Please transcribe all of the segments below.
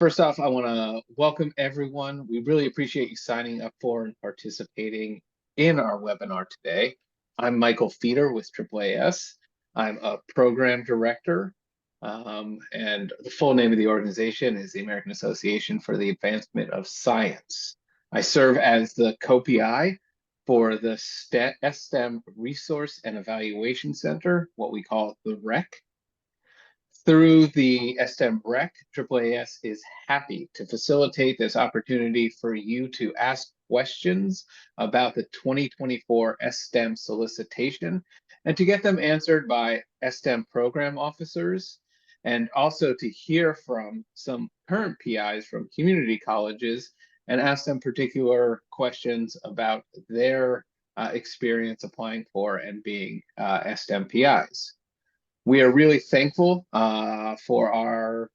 First off, I want to welcome everyone. We really appreciate you signing up for and participating in our webinar today. I'm Michael Feeder with AAAS. I'm a program director, and the full name of the organization is the American Association for the Advancement of Science. I serve as the co-PI for the S-STEM Resource and Evaluation Center, what we call the REC. Through the S-STEM REC, AAAS is happy to facilitate this opportunity for you to ask questions about the 2024 S-STEM solicitation and to get them answered by S-STEM Program Officers, and also to hear from some current PIs from community colleges and ask them particular questions about their experience applying for and being S-STEM PIs. We are really thankful for our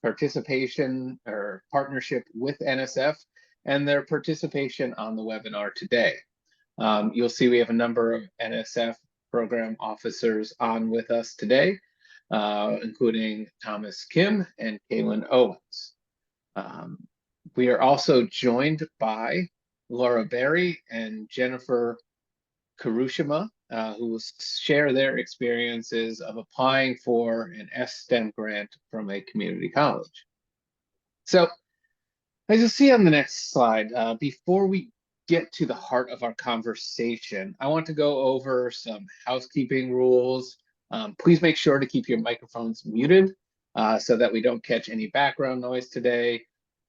participation or partnership with NSF and their participation on the webinar today. You'll see we have a number of NSF program officers on with us today, including Thomas Kim and Kaylin Owens. We are also joined by Laura Berry and Jennifer Karushima, who will share their experiences of applying for an S-STEM grant from a community college. So, as you'll see on the next slide, before we get to the heart of our conversation, I want to go over some housekeeping rules. Please make sure to keep your microphones muted so that we don't catch any background noise today.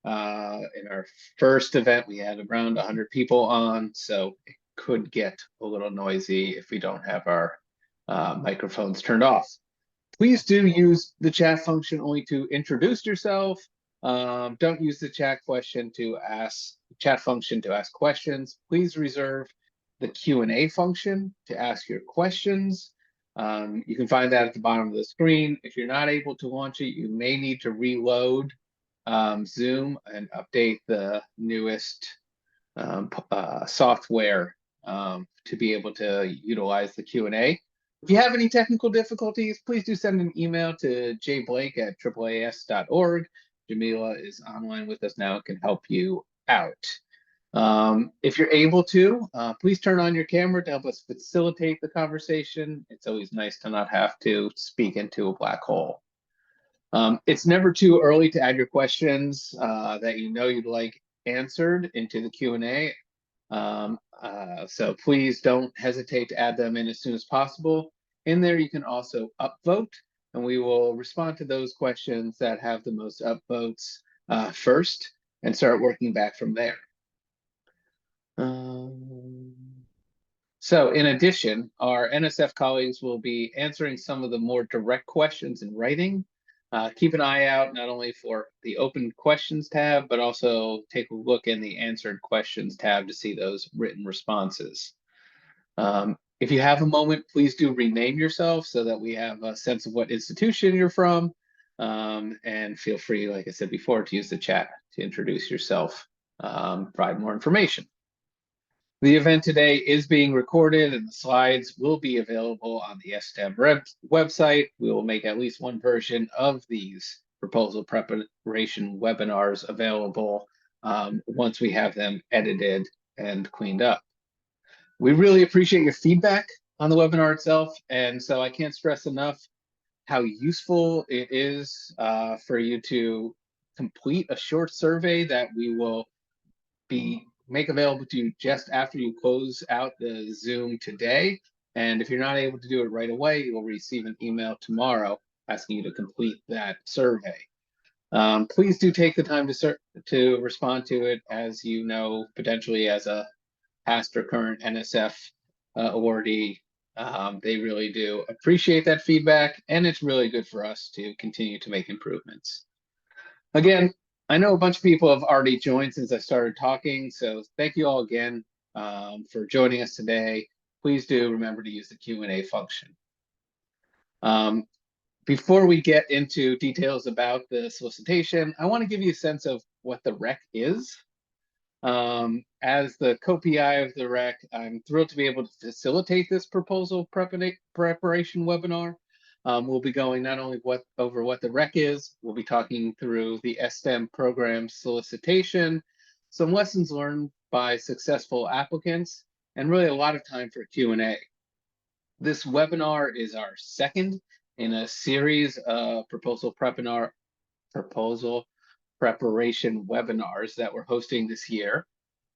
In our first event, we had around 100 people on, so it could get a little noisy if we don't have our microphones turned off. Please do use the chat function only to introduce yourself. Don't use the chat function to ask questions. Please reserve the Q&A function to ask your questions. You can find that at the bottom of the screen. If you're not able to launch it, you may need to reload Zoom and update the newest software to be able to utilize the Q&A. If you have any technical difficulties, please do send an email to jblake@AAAS.org. Jamila is online with us now and can help you out. If you're able to, please turn on your camera to help us facilitate the conversation. It's always nice to not have to speak into a black hole. It's never too early to add your questions that you know you'd like answered into the Q&A. So please don't hesitate to add them in as soon as possible. In there, you can also upvote, and we will respond to those questions that have the most upvotes first and start working back from there. So in addition, our NSF colleagues will be answering some of the more direct questions in writing. Keep an eye out not only for the open questions tab, but also take a look in the answered questions tab to see those written responses. If you have a moment, please do rename yourself so that we have a sense of what institution you're from. And feel free, like I said before, to use the chat to introduce yourself, provide more information. The event today is being recorded and the slides will be available on the S-STEM website. We will make at least one version of these proposal preparation webinars available once we have them edited and cleaned up. We really appreciate your feedback on the webinar itself, and so I can't stress enough how useful it is for you to complete a short survey that we will make available to you just after you close out the Zoom today. And if you're not able to do it right away, you'll receive an email tomorrow asking you to complete that survey. Please do take the time to respond to it, as you know, potentially as a past or current NSF awardee. They really do appreciate that feedback, and it's really good for us to continue to make improvements. Again, I know a bunch of people have already joined since I started talking, so thank you all again for joining us today. Please do remember to use the Q&A function. Before we get into details about the solicitation, I want to give you a sense of what the REC is. As the co-PI of the REC, I'm thrilled to be able to facilitate this proposal preparation webinar. We'll be going not only over what the rec is, we'll be talking through the S-STEM program solicitation, some lessons learned by successful applicants, and really a lot of time for Q&A. This webinar is our second in a series of proposal preparation webinars that we're hosting this year.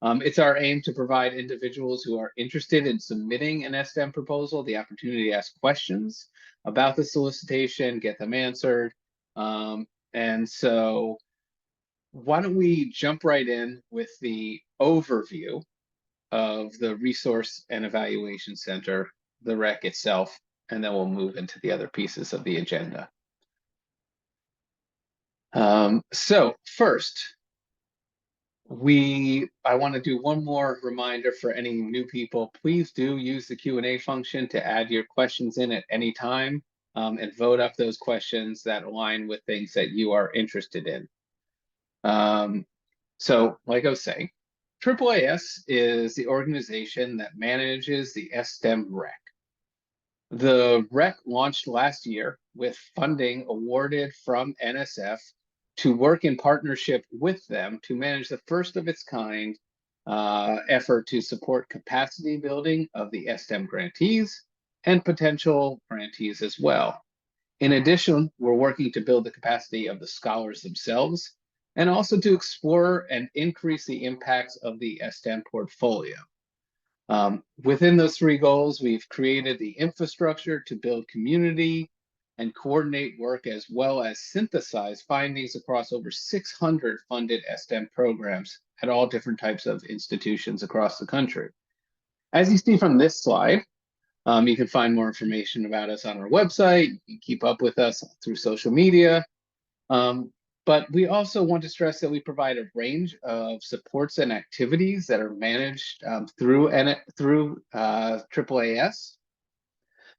It's our aim to provide individuals who are interested in submitting an S-STEM proposal the opportunity to ask questions about the solicitation, get them answered. And so why don't we jump right in with the overview of the Resource and Evaluation Center, the REC itself, and then we'll move into the other pieces of the agenda. So first, I want to do one more reminder for any new people. Please do use the Q&A function to add your questions in at any time and vote up those questions that align with things that you are interested in. So like I was saying, AAAS is the organization that manages the S-STEM REC. The REC launched last year with funding awarded from NSF to work in partnership with them to manage the first of its kind effort to support capacity building of the S-STEM grantees and potential grantees as well. In addition, we're working to build the capacity of the scholars themselves and also to explore and increase the impacts of the S-STEM portfolio. Within those three goals, we've created the infrastructure to build community and coordinate work, as well as synthesize findings across over 600 funded S-STEM programs at all different types of institutions across the country. As you see from this slide, you can find more information about us on our website. You can keep up with us through social media. But we also want to stress that we provide a range of supports and activities that are managed through AAAS.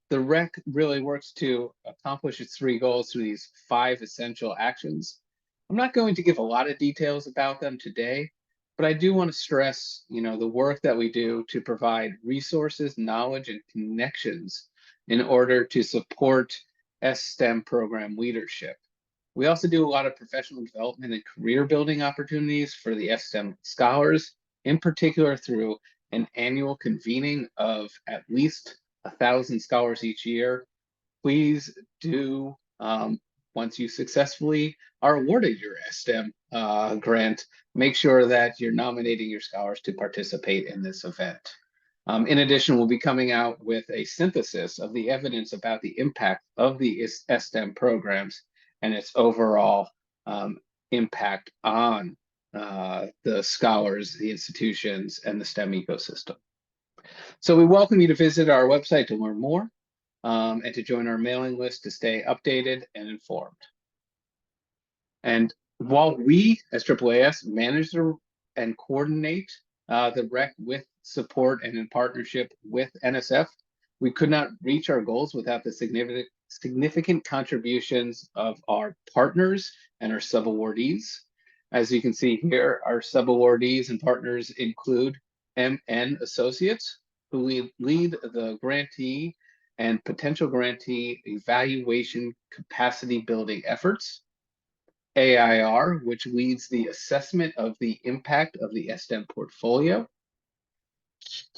The REC really works to accomplish its three goals through these 5 essential actions. I'm not going to give a lot of details about them today, but I do want to stress, the work that we do to provide resources, knowledge, and connections in order to support S-STEM program leadership. We also do a lot of professional development and career building opportunities for the S-STEM scholars, in particular through an annual convening of at least 1,000 scholars each year. Please do, once you successfully are awarded your S-STEM grant, make sure that you're nominating your scholars to participate in this event. In addition, we'll be coming out with a synthesis of the evidence about the impact of the S-STEM programs and its overall impact on the scholars, the institutions, and the STEM ecosystem. So we welcome you to visit our website to learn more and to join our mailing list to stay updated and informed. And while we, as AAAS, manage and coordinate the REC with support and in partnership with NSF, we could not reach our goals without the significant contributions of our partners and our subawardees. As you can see here, our subawardees and partners include MN Associates, who lead the grantee and potential grantee evaluation capacity building efforts. AIR, which leads the assessment of the impact of the S-STEM portfolio.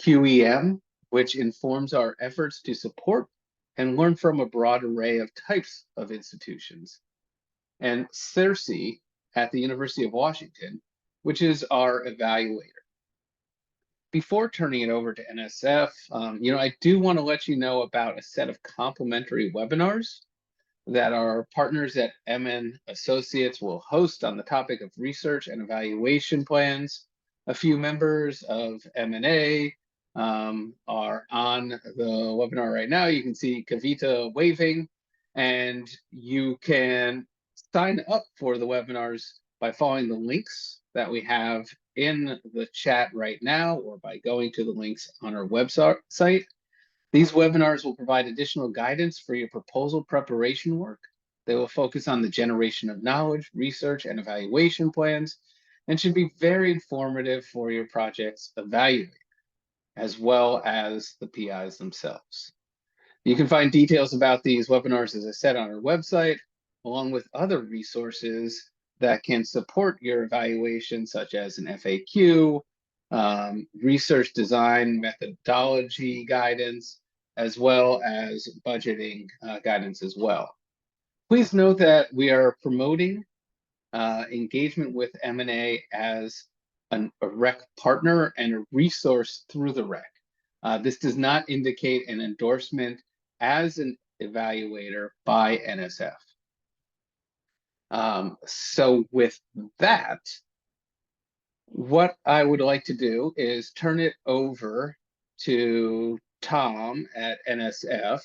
QEM, which informs our efforts to support and learn from a broad array of types of institutions. And CIRCE at the University of Washington, which is our evaluator. Before turning it over to NSF, I do want to let you know about a set of complimentary webinars that our partners at MN Associates will host on the topic of research and evaluation plans. A few members of M&A are on the webinar right now. You can see Kavita waving, and you can sign up for the webinars by following the links that we have in the chat right now or by going to the links on our website. These webinars will provide additional guidance for your proposal preparation work. They will focus on the generation of knowledge, research, and evaluation plans, and should be very informative for your project's evaluator, as well as the PIs themselves. You can find details about these webinars, as I said, on our website, along with other resources that can support your evaluation, such as an FAQ, research design methodology guidance, as well as budgeting guidance as well. Please note that we are promoting engagement with M&A as a REC partner and a resource through the REC. This does not indicate an endorsement as an evaluator by NSF. So with that, what I would like to do is turn it over to Tom at NSF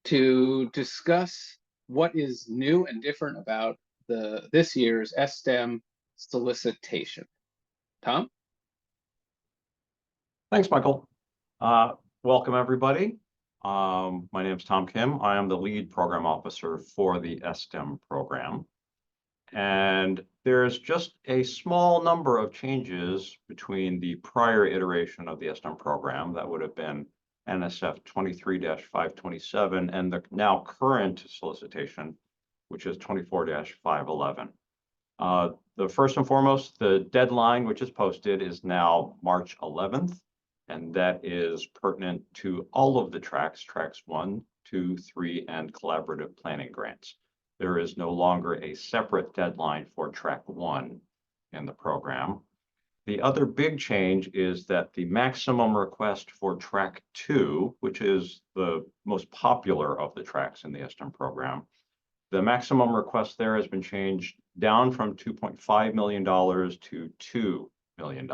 to discuss what is new and different about this year's S-STEM solicitation. Tom? Thanks, Michael. Welcome, everybody. My name is Tom Kim. I am the lead program officer for the S-STEM program. And there's just a small number of changes between the prior iteration of the S-STEM program, that would have been NSF 23-527, and the now current solicitation, which is 24-511. The first and foremost, the deadline, which is posted, is now March 11th, and that is pertinent to all of the tracks 1, 2, 3, and collaborative planning grants. There is no longer a separate deadline for track 1 in the program. The other big change is that the maximum request for track 2, which is the most popular of the tracks in the S-STEM program, the maximum request there has been changed down from $2.5 million to $2 million.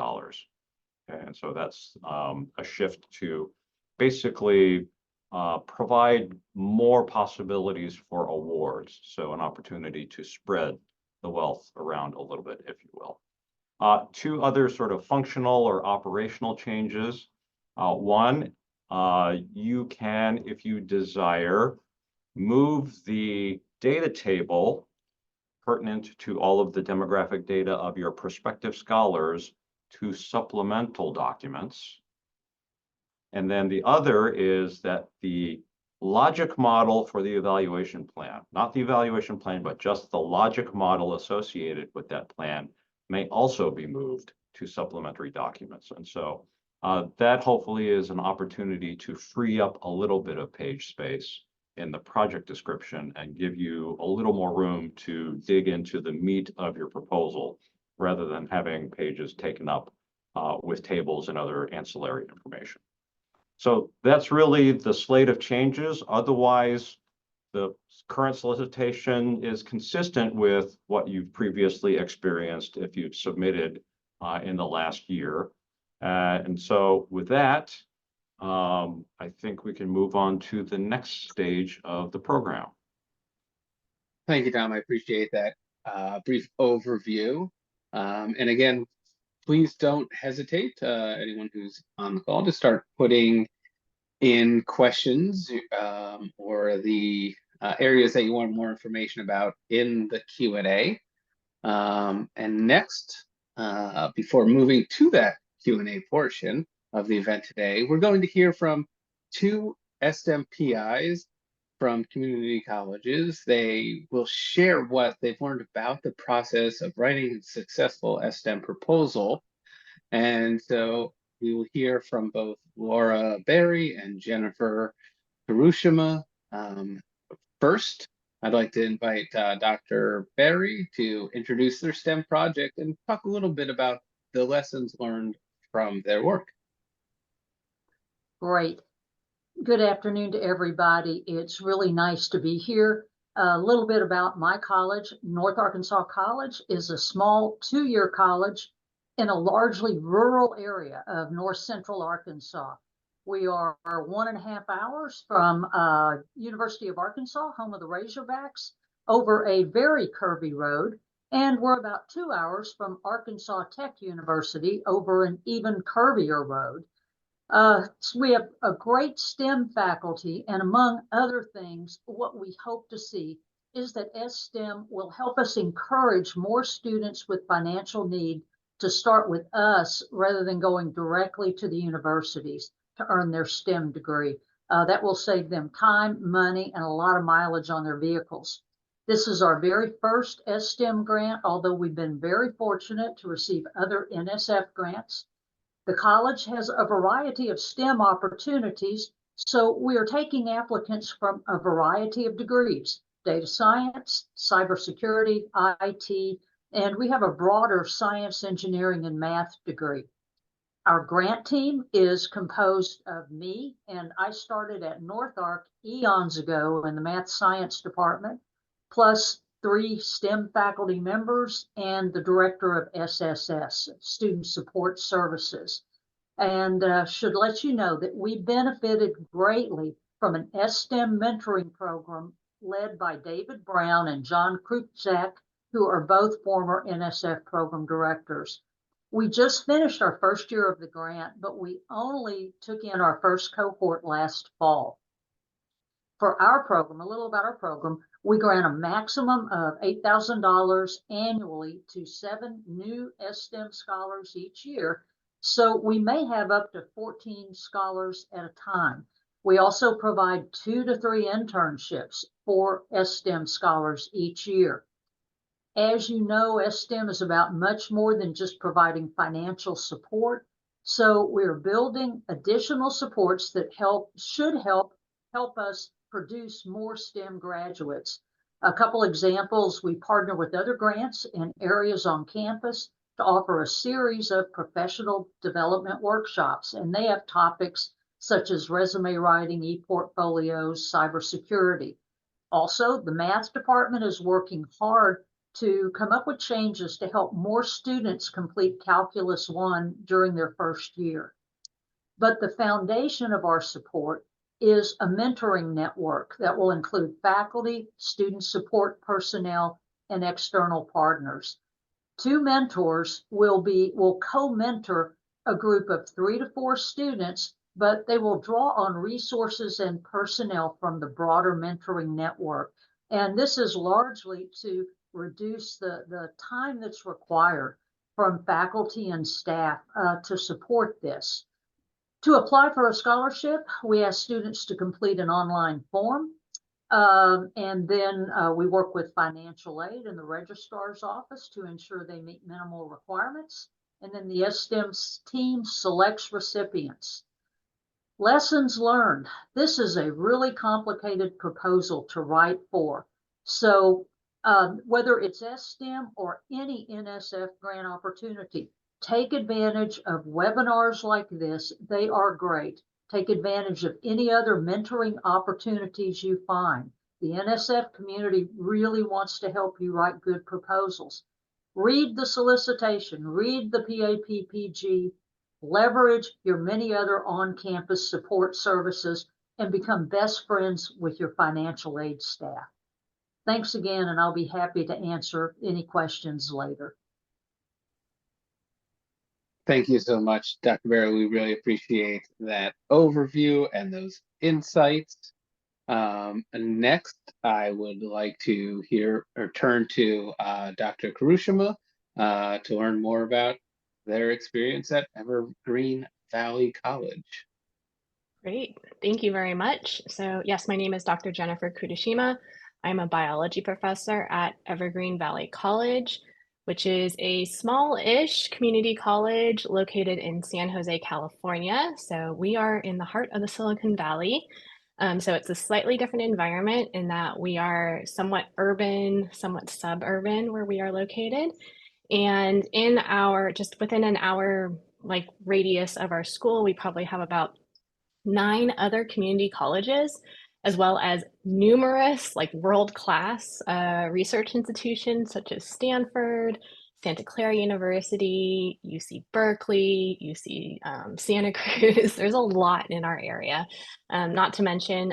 And so that's a shift to basically provide more possibilities for awards. So an opportunity to spread the wealth around a little bit, if you will. Two other sort of functional or operational changes. One, you can, if you desire, move the data table pertinent to all of the demographic data of your prospective scholars to supplemental documents. And then the other is that the logic model for the evaluation plan, not the evaluation plan, but just the logic model associated with that plan, may also be moved to supplementary documents. And so that hopefully is an opportunity to free up a little bit of page space in the project description and give you a little more room to dig into the meat of your proposal, rather than having pages taken up with tables and other ancillary information. So that's really the slate of changes. Otherwise, the current solicitation is consistent with what you've previously experienced if you've submitted in the last year. And so with that, I think we can move on to the next stage of the program. Thank you, Tom. I appreciate that brief overview. And again, please don't hesitate, anyone who's on the call, to start putting in questions or the areas that you want more information about in the Q&A. And next, before moving to that Q&A portion of the event today, we're going to hear from two S-STEM PIs from community colleges. They will share what they've learned about the process of writing a successful S-STEM proposal. And so we will hear from both Laura Berry and Jennifer Hiroshima. First, I'd like to invite Dr. Berry to introduce their STEM project and talk a little bit about the lessons learned from their work. Great. Good afternoon to everybody. It's really nice to be here. A little bit about my college. North Arkansas College is a small 2-year college in a largely rural area of north central Arkansas. We are 1.5 hours from University of Arkansas, home of the Razorbacks, over a very curvy road, and we're about 2 hours from Arkansas Tech University over an even curvier road. So we have a great STEM faculty, and among other things, what we hope to see is that S-STEM will help us encourage more students with financial need to start with us rather than going directly to the universities to earn their STEM degree. That will save them time, money, and a lot of mileage on their vehicles. This is our very first S-STEM grant, although we've been very fortunate to receive other NSF grants. The college has a variety of STEM opportunities, so we are taking applicants from a variety of degrees: data science, cybersecurity, IT, and we have a broader science, engineering, and math degree. Our grant team is composed of me, and I started at North Ark eons ago in the math science department, plus 3 STEM faculty members and the director of SSS, Student Support Services. And should let you know that we benefited greatly from an S-STEM mentoring program led by David Brown and John Krupczak, who are both former NSF program directors. We just finished our first year of the grant, but we only took in our first cohort last fall. For our program, a little about our program, we grant a maximum of $8,000 annually to 7 new S-STEM scholars each year. So we may have up to 14 scholars at a time. We also provide 2 to 3 internships for S-STEM scholars each year. As you know, S-STEM is about much more than just providing financial support. So we're building additional supports that should help us produce more STEM graduates. A couple examples: we partner with other grants in areas on campus to offer a series of professional development workshops, and they have topics such as resume writing, e-portfolios, cybersecurity. Also, the math department is working hard to come up with changes to help more students complete Calculus 1 during their first year. But the foundation of our support is a mentoring network that will include faculty, student support personnel, and external partners. 2 mentors will co-mentor a group of 3 to 4 students, but they will draw on resources and personnel from the broader mentoring network. And this is largely to reduce the time that's required from faculty and staff to support this. To apply for a scholarship, we ask students to complete an online form, and then we work with financial aid in the registrar's office to ensure they meet minimal requirements, and then the S-STEM team selects recipients. Lessons learned. This is a really complicated proposal to write for. So whether it's S-STEM or any NSF grant opportunity, take advantage of webinars like this. They are great. Take advantage of any other mentoring opportunities you find. The NSF community really wants to help you write good proposals. Read the solicitation, read the PAPPG, leverage your many other on-campus support services, and become best friends with your financial aid staff. Thanks again, and I'll be happy to answer any questions later. Thank you so much, Dr. Barrow. We really appreciate that overview and those insights. Next, I would like to turn to Dr. Karushima to learn more about their experience at Evergreen Valley College. Great, thank you very much. So yes, my name is Dr. Jennifer Kudashima. I'm a biology professor at Evergreen Valley College, which is a small-ish community college located in San Jose, California. So we are in the heart of the Silicon Valley. So it's a slightly different environment in that we are somewhat urban, somewhat suburban where we are located. And just within an hour radius of our school, we probably have about 9 other community colleges, as well as numerous world-class research institutions such as Stanford, Santa Clara University, UC Berkeley, UC Santa Cruz. There's a lot in our area, not to mention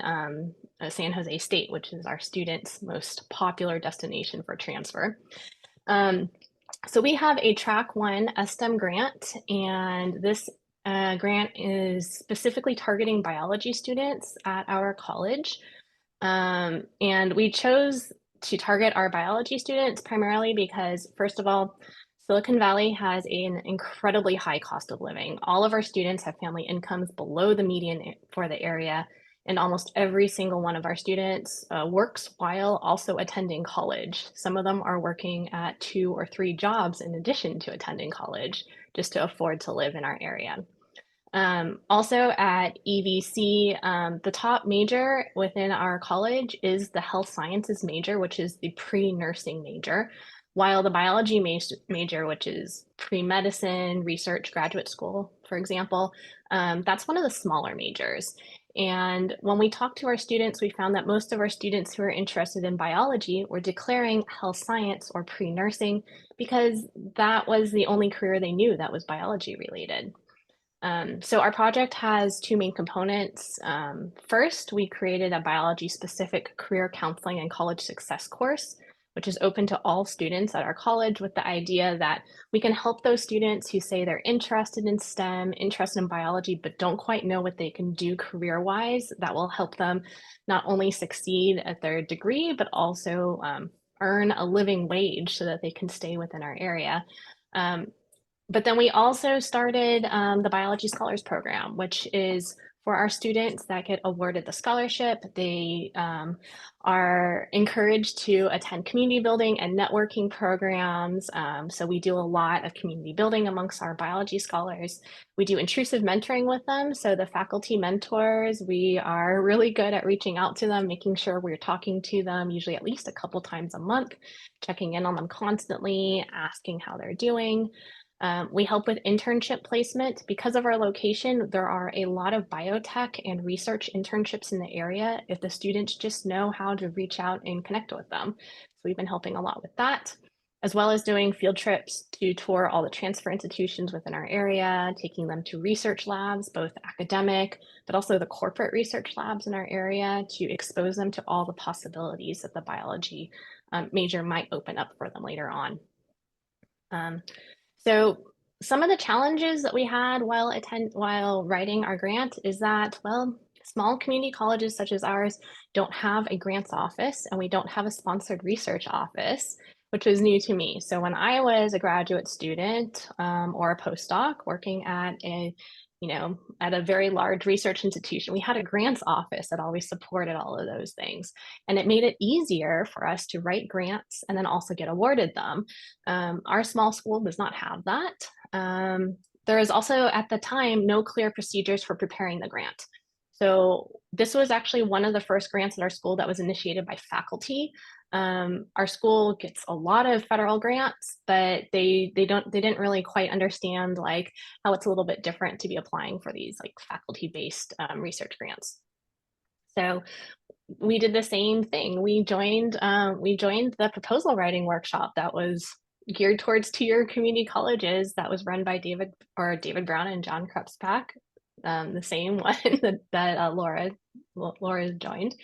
San Jose State, which is our students' most popular destination for transfer. So we have a Track 1 S-STEM grant, and this grant is specifically targeting biology students at our college. And we chose to target our biology students primarily because, first of all, Silicon Valley has an incredibly high cost of living. All of our students have family incomes below the median for the area, and almost every single one of our students works while also attending college. Some of them are working at 2 or 3 jobs in addition to attending college, just to afford to live in our area. Also at EVC, the top major within our college is the health sciences major, which is the pre-nursing major, while the biology major, which is pre-medicine, research, graduate school, for example, that's one of the smaller majors. And when we talked to our students, we found that most of our students who are interested in biology were declaring health science or pre-nursing because that was the only career they knew that was biology related. So our project has 2 main components. First, we created a biology-specific career counseling and college success course, which is open to all students at our college with the idea that we can help those students who say they're interested in STEM, interested in biology, but don't quite know what they can do career-wise. That will help them not only succeed at their degree, but also earn a living wage so that they can stay within our area. But then we also started the Biology Scholars Program, which is for our students that get awarded the scholarship. They are encouraged to attend community building and networking programs. So we do a lot of community building amongst our biology scholars. We do intrusive mentoring with them. So the faculty mentors, we are really good at reaching out to them, making sure we're talking to them, usually at least a couple times a month, checking in on them constantly, asking how they're doing. We help with internship placement. Because of our location, there are a lot of biotech and research internships in the area if the students just know how to reach out and connect with them. So we've been helping a lot with that, as well as doing field trips to tour all the transfer institutions within our area, taking them to research labs, both academic, but also the corporate research labs in our area to expose them to all the possibilities that the biology major might open up for them later on. So some of the challenges that we had while writing our grant is that, well, small community colleges such as ours don't have a grants office and we don't have a sponsored research office, which was new to me. So when I was a graduate student or a postdoc working at a very large research institution, we had a grants office that always supported all of those things. And it made it easier for us to write grants and then also get awarded them. Our small school does not have that. There is also at the time no clear procedures for preparing the grant. So this was actually one of the first grants at our school that was initiated by faculty. Our school gets a lot of federal grants, but they didn't really quite understand like how it's a little bit different to be applying for these like faculty-based research grants. So we did the same thing. We joined the proposal writing workshop that was geared towards 2-year community colleges that was run by David Brown and John Krupspak, the same one that Laura joined.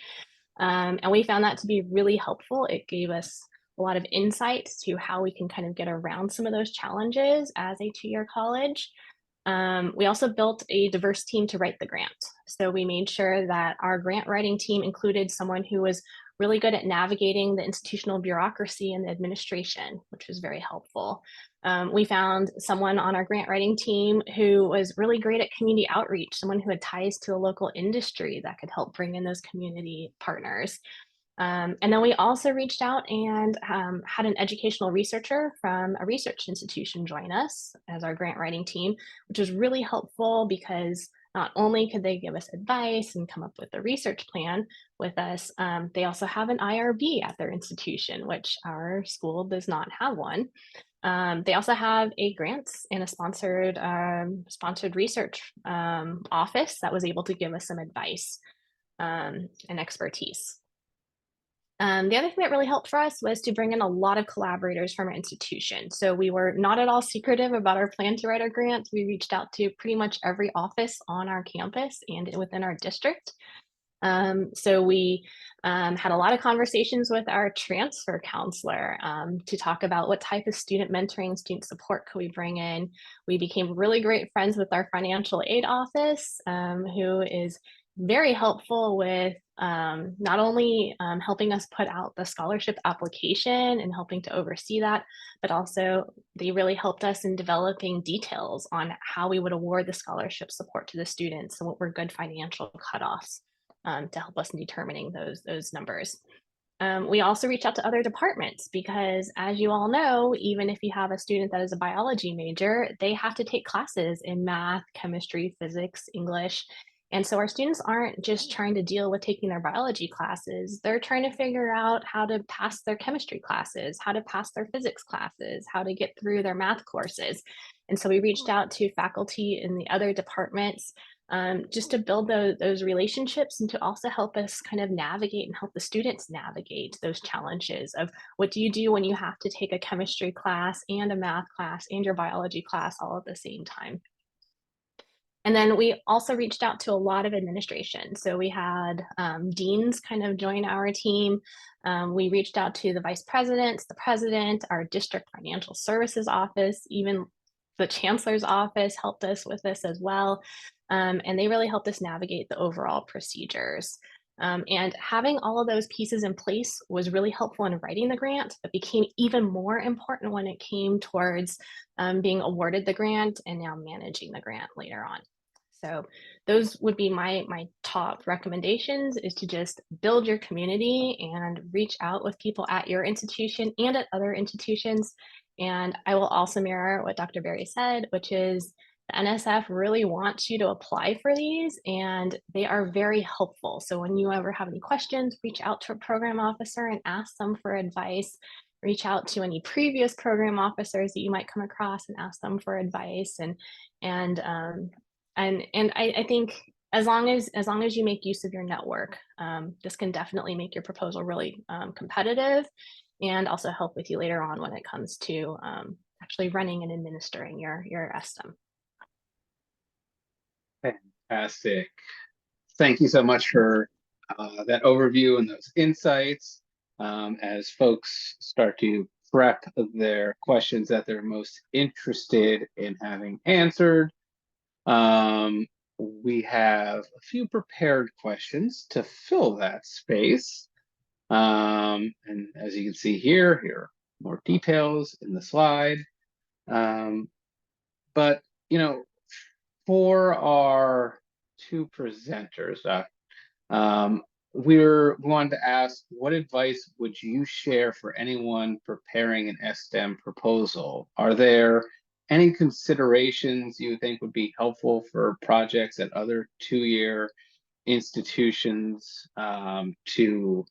And we found that to be really helpful. It gave us a lot of insights to how we can kind of get around some of those challenges as a 2-year college. We also built a diverse team to write the grant. So we made sure that our grant writing team included someone who was really good at navigating the institutional bureaucracy and the administration, which was very helpful. We found someone on our grant writing team who was really great at community outreach, someone who had ties to a local industry that could help bring in those community partners. And then we also reached out and had an educational researcher from a research institution join us as our grant writing team, which was really helpful because not only could they give us advice and come up with a research plan with us, they also have an IRB at their institution, which our school does not have one. They also have a grants and a sponsored research office that was able to give us some advice and expertise. The other thing that really helped for us was to bring in a lot of collaborators from our institution. So we were not at all secretive about our plan to write our grant. We reached out to pretty much every office on our campus and within our district. So we had a lot of conversations with our transfer counselor to talk about what type of student mentoring, student support could we bring in. We became really great friends with our financial aid office, who is very helpful with not only helping us put out the scholarship application and helping to oversee that, but also they really helped us in developing details on how we would award the scholarship support to the students and what were good financial cutoffs to help us in determining those numbers. We also reach out to other departments because, as you all know, even if you have a student that is a biology major, they have to take classes in math, chemistry, physics, English. And so our students aren't just trying to deal with taking their biology classes, they're trying to figure out how to pass their chemistry classes, how to pass their physics classes, how to get through their math courses. And so we reached out to faculty in the other departments just to build those relationships and to also help us kind of navigate and help the students navigate those challenges of what do you do when you have to take a chemistry class and a math class and your biology class all at the same time. And then we also reached out to a lot of administration. So we had deans kind of join our team. We reached out to the vice presidents, the president, our district financial services office, even the chancellor's office helped us with this as well. And they really helped us navigate the overall procedures. And having all of those pieces in place was really helpful in writing the grant, but became even more important when it came towards being awarded the grant and now managing the grant later on. So those would be my top recommendations, is to just build your community and reach out with people at your institution and at other institutions. And I will also mirror what Dr. Berry said, which is the NSF really wants you to apply for these, and they are very helpful. So when you ever have any questions, reach out to a program officer and ask them for advice. Reach out to any previous program officers that you might come across and ask them for advice. And I think as long as you make use of your network, this can definitely make your proposal really competitive, and also help with you later on when it comes to actually running and administering your S-STEM. Fantastic. Thank you so much for that overview and those insights. As folks start to prep their questions that they're most interested in having answered, we have a few prepared questions to fill that space. And as you can see here are more details in the slide. But, you know, for our two presenters, we wanted to ask, what advice would you share for anyone preparing an S-STEM proposal? Are there any considerations you think would be helpful for projects at other two-year institutions to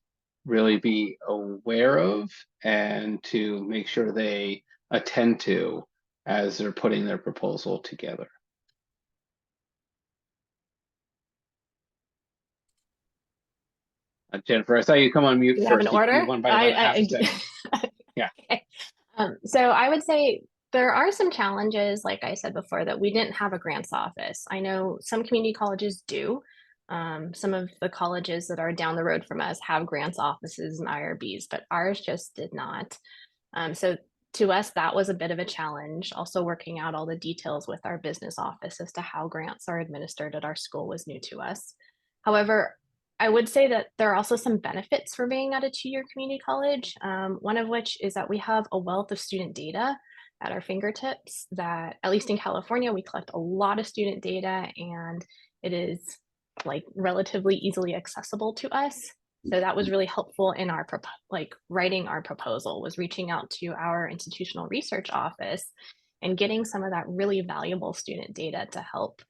really be aware of and to make sure they attend to as they're putting their proposal together? Jennifer, I saw you come on mute Do you first. have an order? You won by about half a second. Yeah. Okay. So I would say there are some challenges, like I said before, that we didn't have a grants office. I know some community colleges do. Some of the colleges that are down the road from us have grants offices and IRBs, but ours just did not. So to us, that was a bit of a challenge. Also working out all the details with our business office as to how grants are administered at our school was new to us. However, I would say that there are also some benefits for being at a two-year community college, one of which is that we have a wealth of student data at our fingertips that, at least in California, we collect a lot of student data, and it is like relatively easily accessible to us. So that was really helpful in our writing our proposal, was reaching out to our institutional research office and getting some of that really valuable student data to help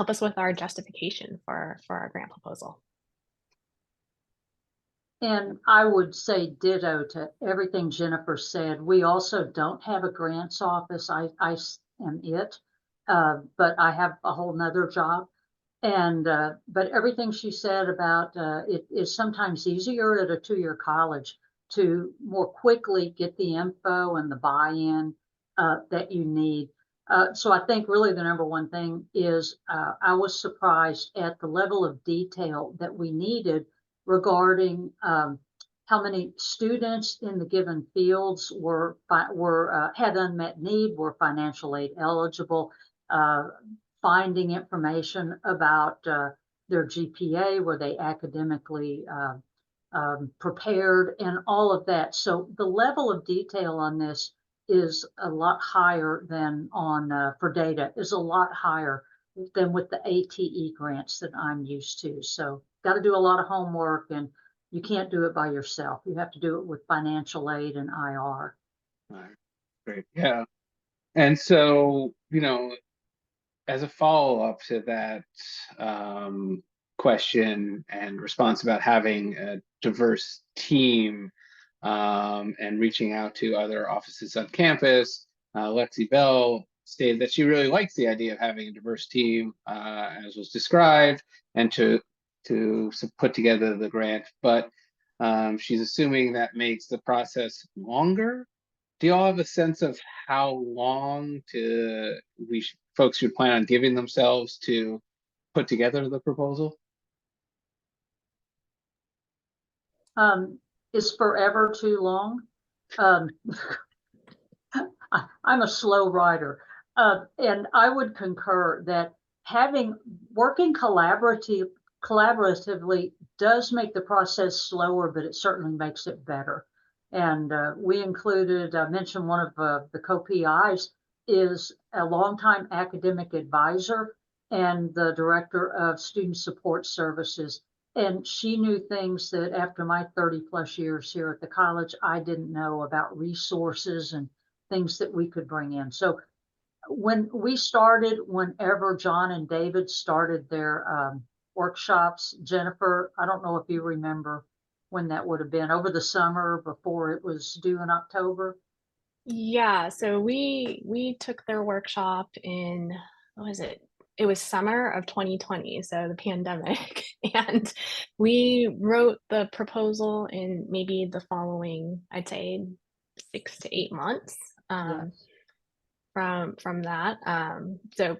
us with our justification for our grant proposal. And I would say ditto to everything Jennifer said. We also don't have a grants office. I am it, but I have a whole nother job. And but everything she said about it is sometimes easier at a two-year college to more quickly get the info and the buy-in that you need. So I think really the number one thing is I was surprised at the level of detail that we needed regarding how many students in the given fields had unmet need, were financial aid eligible, finding information about their GPA, were they academically prepared, and all of that. So the level of detail on this is a lot higher than on for data, is a lot higher than with the ATE grants that I'm used to. So got to do a lot of homework, and you can't do it by yourself. You have to do it with financial aid and IR. All right, great. Yeah. And so, as a follow-up to that question and response about having a diverse team and reaching out to other offices on campus, Lexi Bell stated that she really likes the idea of having a diverse team, as was described, and to put together the grant, but she's assuming that makes the process longer. Do y'all have a sense of how long folks should plan on giving themselves to put together the proposal? Is forever too long? I'm a slow writer, and I would concur that working collaboratively does make the process slower, but it certainly makes it better. And we included, I mentioned one of the co-PIs is a longtime academic advisor and the director of student support services. And she knew things that after my 30+ years here at the college, I didn't know about resources and things that we could bring in. So when we started, whenever John and David started their workshops, Jennifer, I don't know if you remember when that would have been, over the summer before it was due in October. Yeah, so we took their workshop in, what was it? It was summer of 2020, so the pandemic, and we wrote the proposal in maybe the following, I'd say, 6 to 8 months. Yes. From that.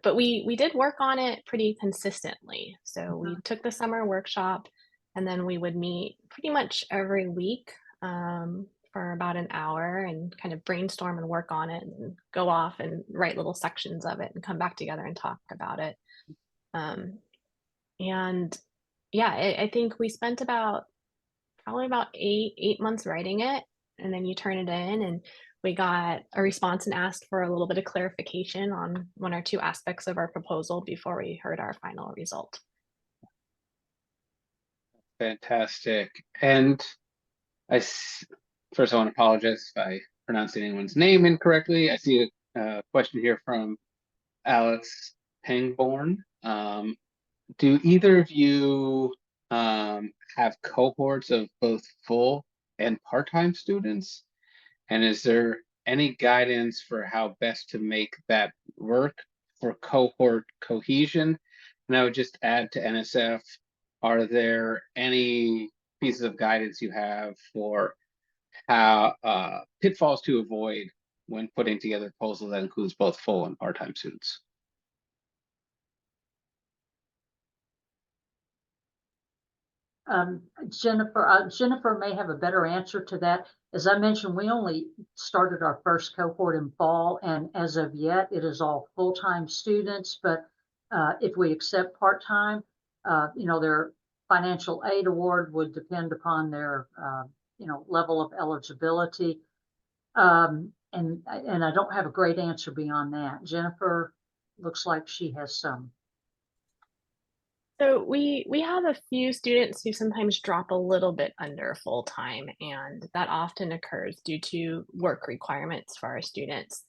But we did work on it pretty consistently. So we took the summer workshop, and then we would meet pretty much every week for about an hour and kind of brainstorm and work on it and go off and write little sections of it and come back together and talk about it. And yeah, I think we spent probably about eight months writing it, and then you turn it in, and we got a response and asked for a little bit of clarification on one or two aspects of our proposal before we heard our final result. Fantastic. And first I want to apologize if I pronounced anyone's name incorrectly. I see a question here from Alex Pangborn. Do either of you have cohorts of both full and part-time students? And is there any guidance for how best to make that work for cohort cohesion? And I would just add to NSF, are there any pieces of guidance you have for how pitfalls to avoid when putting together a proposal that includes both full and part-time students? Jennifer may have a better answer to that. As I mentioned, we only started our first cohort in fall, and as of yet, it is all full-time students. But if we accept part-time, their financial aid award would depend upon their, level of eligibility. And I don't have a great answer beyond that. Jennifer looks like she has some. So we have a few students who sometimes drop a little bit under full time, and that often occurs due to work requirements for our students.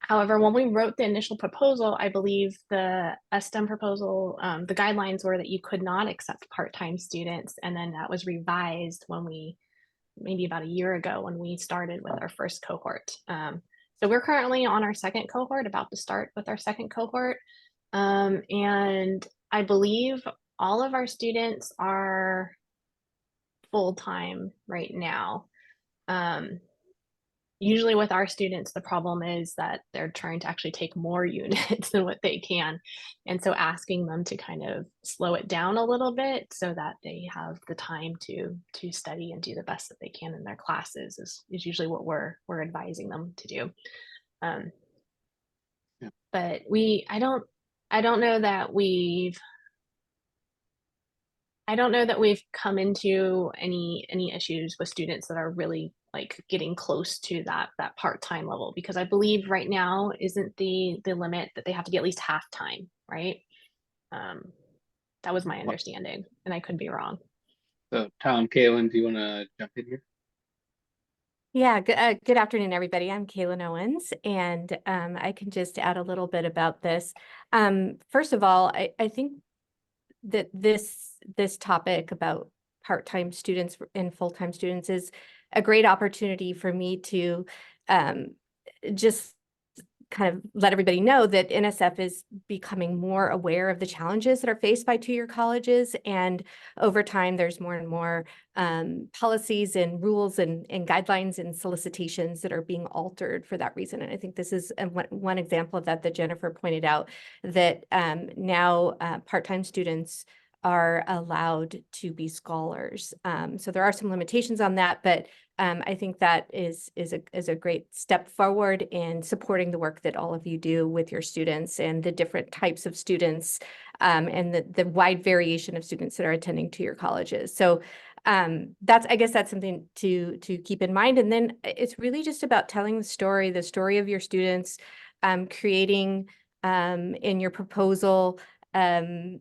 However, when we wrote the initial proposal, I believe the S-STEM proposal, the guidelines were that you could not accept part-time students, and then that was revised maybe about a year ago when we started with our first cohort. So we're currently on our second cohort, about to start with our second cohort. And I believe all of our students are full-time right now. Usually with our students, the problem is that they're trying to actually take more units than what they can. And so asking them to kind of slow it down a little bit so that they have the time to study and do the best that they can in their classes is usually what we're advising them to do. But I don't know that we've come into any issues with students that are really like getting close to that part-time level? Because I believe right now isn't the limit that they have to be at least half-time, right? That was my understanding, and I could be wrong. So Tom, Kaylin, do you want to jump in here? Yeah, good afternoon, everybody. I'm Kaylin Owens, and I can just add a little bit about this. First of all, I think that this topic about part-time students and full-time students is a great opportunity for me to just kind of let everybody know that NSF is becoming more aware of the challenges that are faced by two-year colleges. And over time, there's more and more policies and rules and guidelines and solicitations that are being altered for that reason. And I think this is one example of that Jennifer pointed out, that now part-time students are allowed to be scholars. So there are some limitations on that, but I think that is a great step forward in supporting the work that all of you do with your students and the different types of students and the wide variation of students that are attending to your colleges. So I guess that's something to keep in mind. And then it's really just about telling the story of your students, creating in your proposal, a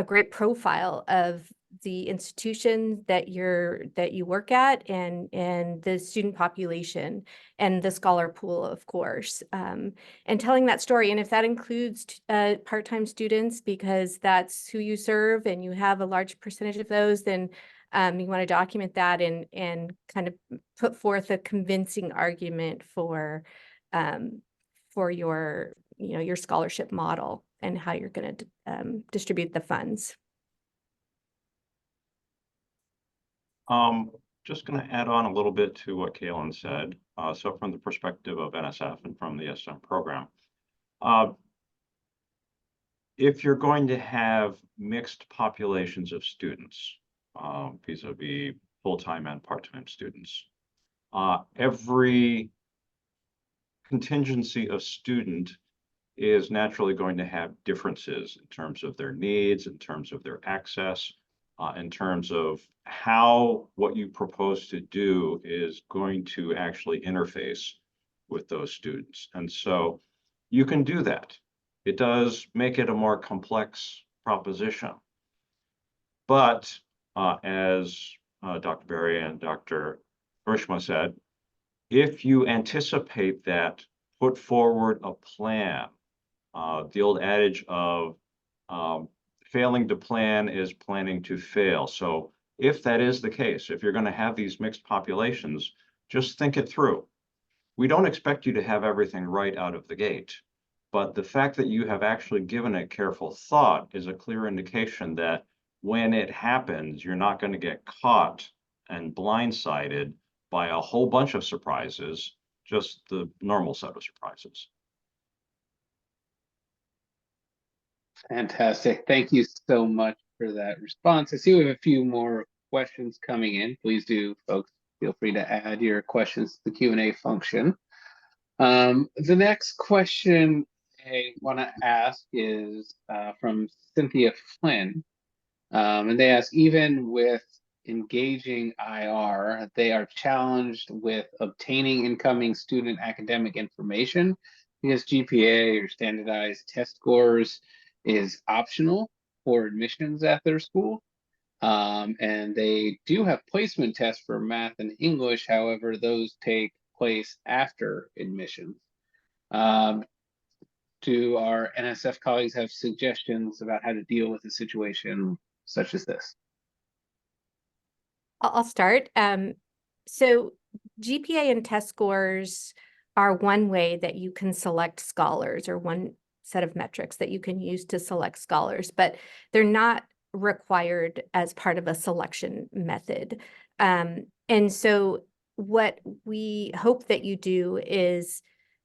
great profile of the institution that you work at and the student population and the scholar pool, of course, and telling that story. And if that includes part-time students, because that's who you serve and you have a large percentage of those, then you want to document that and kind of put forth a convincing argument for your your scholarship model and how you're going to distribute the funds. Just going to add on a little bit to what Kaylin said. So from the perspective of NSF and from the S-STEM program, if you're going to have mixed populations of students, vis-a-vis full-time and part-time students, every contingency of student is naturally going to have differences in terms of their needs, in terms of their access, in terms of how what you propose to do is going to actually interface with those students. And so you can do that. It does make it a more complex proposition. But as Dr. Berry and Dr. Bershma said, if you anticipate that, put forward a plan. The old adage of failing to plan is planning to fail. So if that is the case, if you're going to have these mixed populations, just think it through. We don't expect you to have everything right out of the gate, but the fact that you have actually given it careful thought is a clear indication that when it happens, you're not going to get caught and blindsided by a whole bunch of surprises, just the normal set of surprises. Fantastic. Thank you so much for that response. I see we have a few more questions coming in. Please do, folks, feel free to add your questions to the Q&A function. The next question I want to ask is from Cynthia Flynn. And they ask, even with engaging IR, they are challenged with obtaining incoming student academic information because GPA or standardized test scores is optional for admissions at their school. And they do have placement tests for math and English. However, those take place after admissions. Do our NSF colleagues have suggestions about how to deal with a situation such as this? I'll start. So GPA and test scores are one way that you can select scholars, or one set of metrics that you can use to select scholars, but they're not required as part of a selection method. And so what we hope that you do is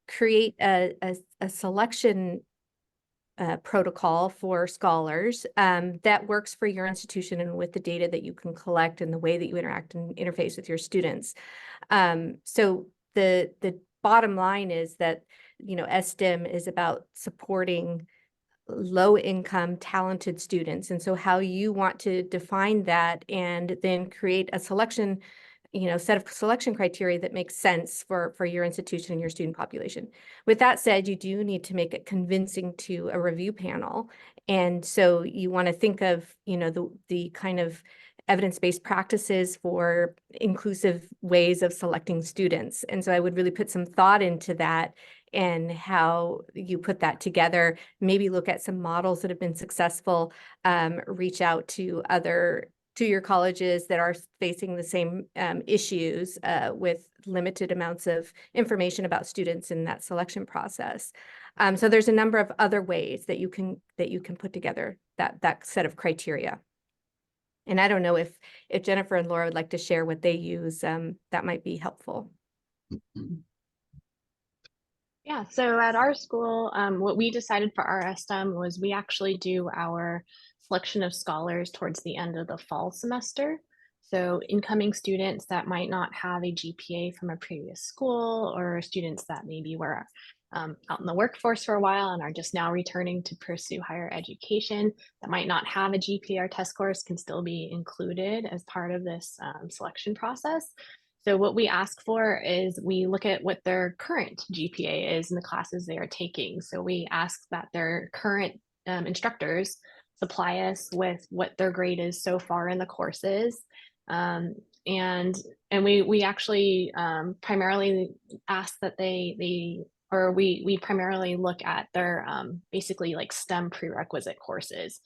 create a selection protocol for scholars that works for your institution and with the data that you can collect and the way that you interact and interface with your students. So the bottom line is that, S-STEM is about supporting low-income, talented students. And so how you want to define that and then create a selection set of selection criteria that makes sense for your institution and your student population. With that said, you do need to make it convincing to a review panel. And so you want to think of, the kind of evidence-based practices for inclusive ways of selecting students. And so I would really put some thought into that and how you put that together, maybe look at some models that have been successful, reach out to your colleges that are facing the same issues with limited amounts of information about students in that selection process. So there's a number of other ways that you can put together that set of criteria. And I don't know if Jennifer and Laura would like to share what they use, that might be helpful. Yeah, so at our school, what we decided for our S-STEM was we actually do our selection of scholars towards the end of the fall semester. So incoming students that might not have a GPA from a previous school, or students that maybe were out in the workforce for a while and are just now returning to pursue higher education that might not have a GPA or test scores can still be included as part of this selection process. So what we ask for is we look at what their current GPA is in the classes they are taking. So we ask that their current instructors supply us with what their grade is so far in the courses. And we actually primarily ask that we primarily look at their basically like STEM prerequisite courses.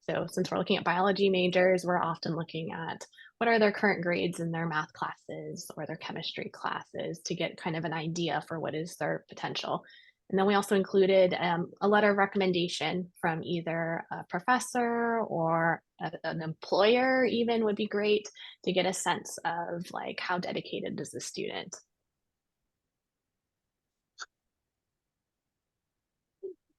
So since we're looking at biology majors, we're often looking at what are their current grades in their math classes or their chemistry classes to get kind of an idea for what is their potential. And then we also included a letter of recommendation from either a professor or an employer even would be great to get a sense of like how dedicated is the student.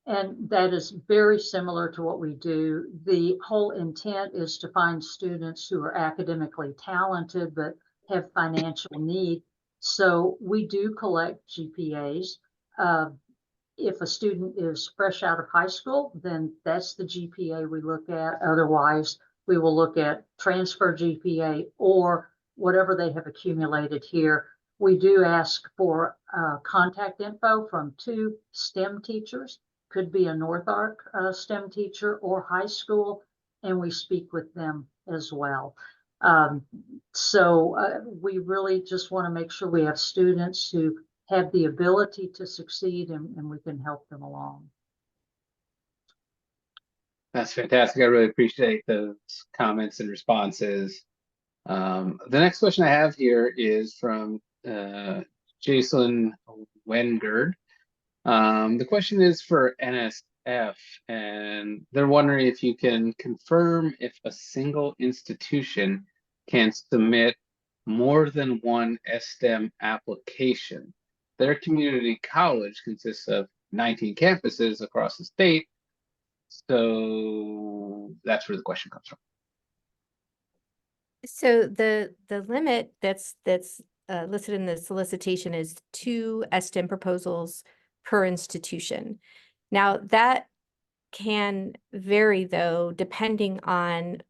And that is very similar to what we do. The whole intent is to find students who are academically talented but have financial need. So we do collect GPAs. If a student is fresh out of high school, then that's the GPA we look at. Otherwise, we will look at transfer GPA or whatever they have accumulated here. We do ask for contact info from 2 STEM teachers. Could be a North Ark STEM teacher or high school, and we speak with them as well. So we really just want to make sure we have students who have the ability to succeed and we can help them along. That's fantastic. I really appreciate those comments and responses. The next question I have here is from Jason Wengard. The question is for NSF, and they're wondering if you can confirm if a single institution can submit more than one S-STEM application. Their community college consists of 19 campuses across the state, so that's where the question comes from. So the limit that's listed in the solicitation is 2 S-STEM proposals per institution. Now that can vary though, depending on,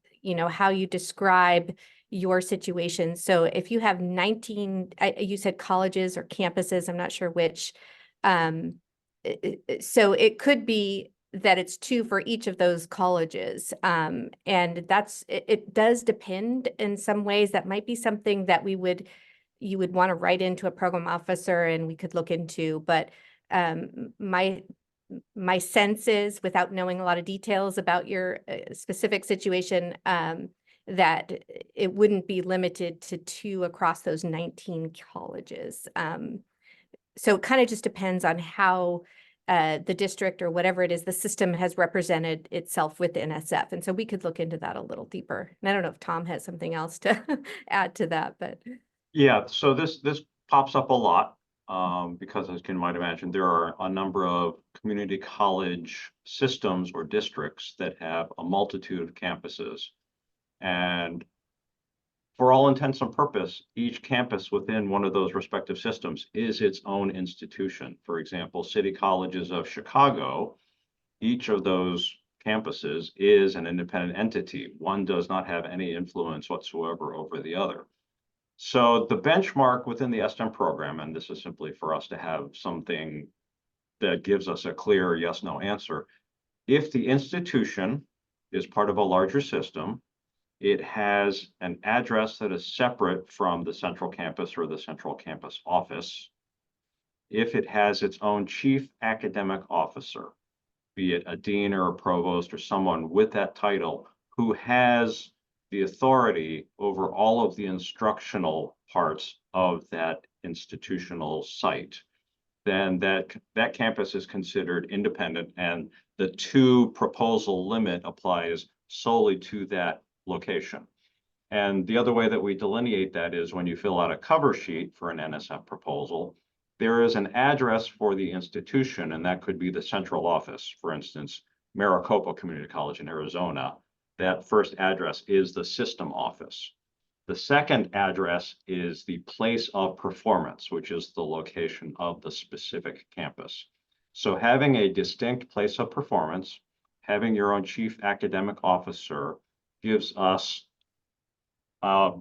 how you describe your situation. So if you have 19, you said colleges or campuses, I'm not sure which. So it could be that it's 2 for each of those colleges. And it does depend in some ways. That might be something that you would want to write into a program officer and we could look into, but my sense is, without knowing a lot of details about your specific situation, that it wouldn't be limited to 2 across those 19 colleges. So it kind of just depends on how the district or whatever it is, the system has represented itself with NSF. And so we could look into that a little deeper. And I don't know if Tom has something else to add to that, but. Yeah, so this pops up a lot because, as you might imagine, there are a number of community college systems or districts that have a multitude of campuses. And for all intents and purpose, each campus within one of those respective systems is its own institution. For example, City Colleges of Chicago, each of those campuses is an independent entity. One does not have any influence whatsoever over the other. So the benchmark within the S-STEM program, and this is simply for us to have something that gives us a clear yes, no answer. If the institution is part of a larger system, it has an address that is separate from the central campus or the central campus office. If it has its own chief academic officer, be it a dean or a provost or someone with that title who has the authority over all of the instructional parts of that institutional site, then that campus is considered independent, and the two proposal limit applies solely to that location. And the other way that we delineate that is when you fill out a cover sheet for an NSF proposal, there is an address for the institution, and that could be the central office. For instance, Maricopa Community College in Arizona, that first address is the system office. The second address is the place of performance, which is the location of the specific campus. So having a distinct place of performance, having your own chief academic officer gives us a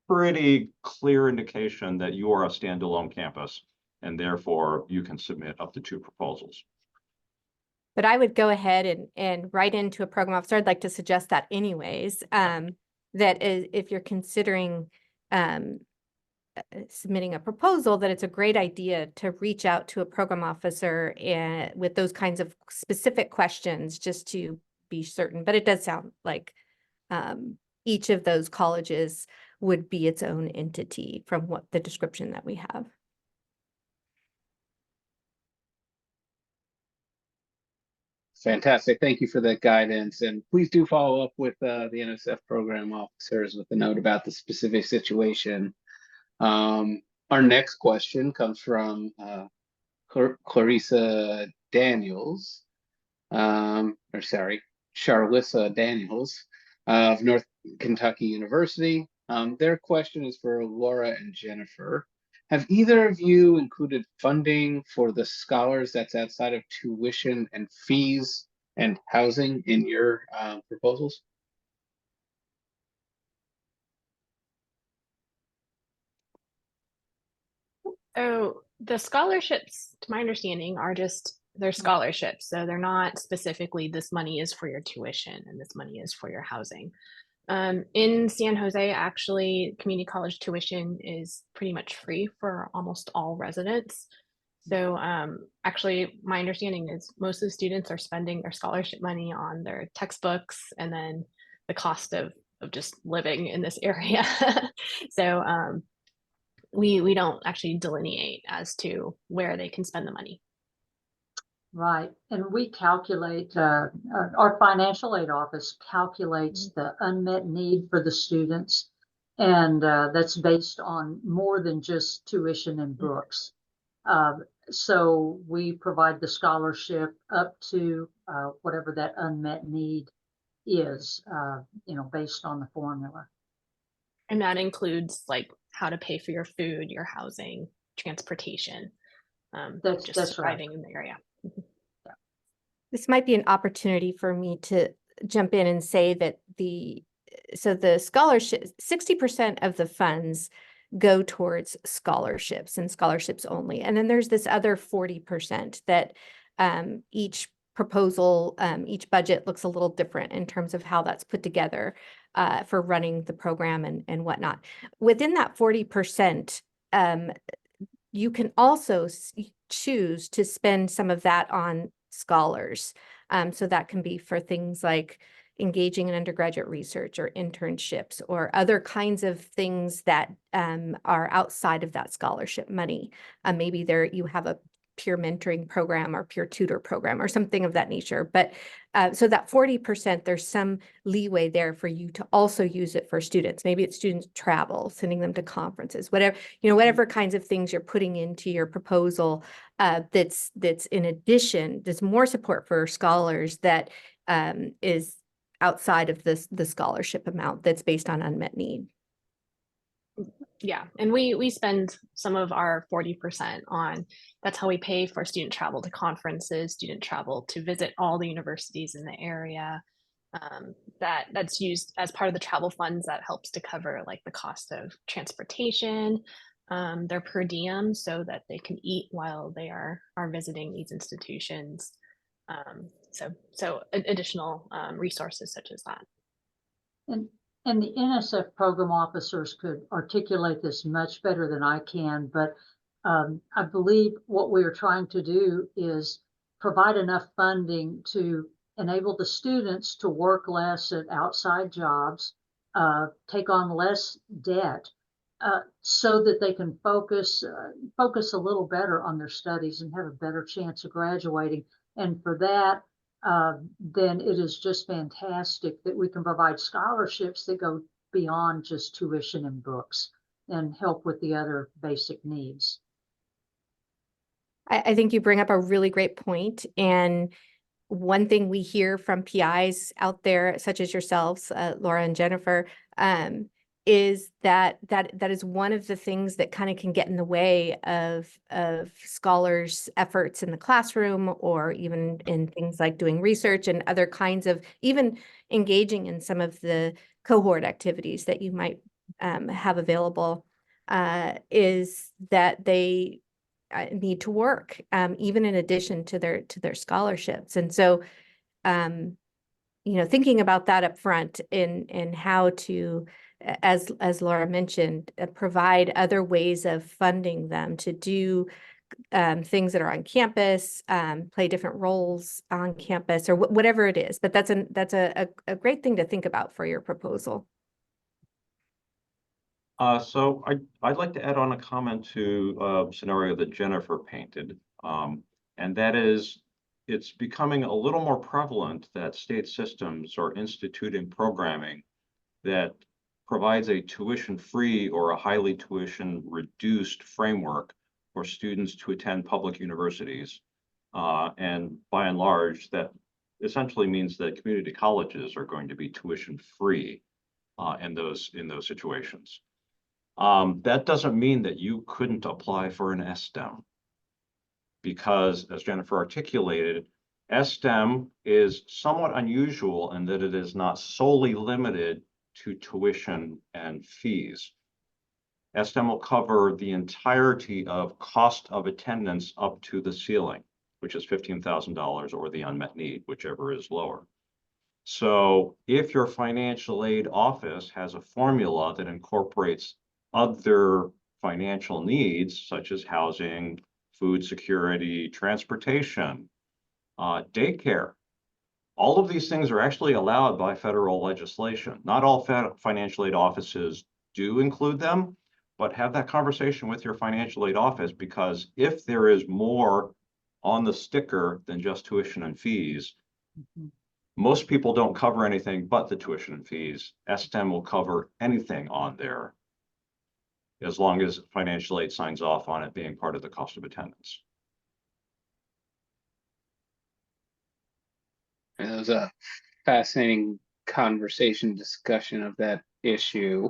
pretty clear indication that you are a standalone campus, and therefore you can submit up to 2 proposals. But I would go ahead and write into a program officer. I'd like to suggest that anyways, that if you're considering submitting a proposal, that it's a great idea to reach out to a program officer and with those kinds of specific questions, just to be certain. But it does sound like each of those colleges would be its own entity from what the description that we have. Fantastic. Thank you for that guidance. And please do follow up with the NSF program officers with a note about the specific situation. Our next question comes from Clarissa Daniels, Charlissa Daniels of North Kentucky University. Their question is for Laura and Jennifer. Have either of you included funding for the scholars that's outside of tuition and fees and housing in your proposals? So the scholarships, to my understanding, are just they're scholarships. So they're not specifically this money is for your tuition and this money is for your housing. In San Jose, actually, community college tuition is pretty much free for almost all residents. So actually, my understanding is most of the students are spending their scholarship money on their textbooks and then the cost of just living in this area. So we don't actually delineate as to where they can spend the money. Right, and we calculate, our financial aid office calculates the unmet need for the students. And that's based on more than just tuition and books. So we provide the scholarship up to whatever that unmet need is, based on the formula. And that includes like how to pay for your food, your housing, transportation, just That's surviving right. in the area. This might be an opportunity for me to jump in and say that so the scholarship, 60% of the funds go towards scholarships and scholarships only. And then there's this other 40% that each proposal, each budget looks a little different in terms of how that's put together for running the program and whatnot. Within that 40%, you can also choose to spend some of that on scholars. So that can be for things like engaging in undergraduate research or internships or other kinds of things that are outside of that scholarship money. Maybe you have a peer mentoring program or peer tutor program or something of that nature. But so that 40%, there's some leeway there for you to also use it for students. Maybe it's students travel, sending them to conferences, whatever kinds of things you're putting into your proposal that's in addition, there's more support for scholars that is outside of the scholarship amount that's based on unmet need. Yeah, and we spend some of our 40% on, that's how we pay for student travel to conferences, student travel to visit all the universities in the area, that's used as part of the travel funds that helps to cover like the cost of transportation, their per diem, so that they can eat while they are visiting these institutions. So additional resources such as that. And the NSF program officers could articulate this much better than I can, but I believe what we are trying to do is provide enough funding to enable the students to work less at outside jobs, take on less debt, so that they can focus a little better on their studies and have a better chance of graduating. And for that, then it is just fantastic that we can provide scholarships that go beyond just tuition and books and help with the other basic needs. I think you bring up a really great point. And one thing we hear from PIs out there, such as yourselves, Laura and Jennifer, is that is one of the things that kind of can get in the way of scholars' efforts in the classroom, or even in things like doing research and other kinds of, even engaging in some of the cohort activities that you might have available, is that they need to work, even in addition to their scholarships. And so, thinking about that up front in how to, as Laura mentioned, provide other ways of funding them to do things that are on campus, play different roles on campus, or whatever it is. But that's a great thing to think about for your proposal. So I'd like to add on a comment to a scenario that Jennifer painted, and that is, it's becoming a little more prevalent that state systems are instituting programming that provides a tuition-free or a highly tuition-reduced framework for students to attend public universities. And by and large, that essentially means that community colleges are going to be tuition-free in those situations. That doesn't mean that you couldn't apply for an S-STEM, because, as Jennifer articulated, S-STEM is somewhat unusual in that it is not solely limited to tuition and fees. S-STEM will cover the entirety of cost of attendance up to the ceiling, which is $15,000, or the unmet need, whichever is lower. So if your financial aid office has a formula that incorporates other financial needs, such as housing, food security, transportation, daycare, all of these things are actually allowed by federal legislation. Not all financial aid offices do include them, but have that conversation with your financial aid office, because if there is more on the sticker than just tuition and fees, most people don't cover anything but the tuition and fees. S-STEM will cover anything on there, as long as financial aid signs off on it being part of the cost of attendance. And it was a fascinating discussion of that issue.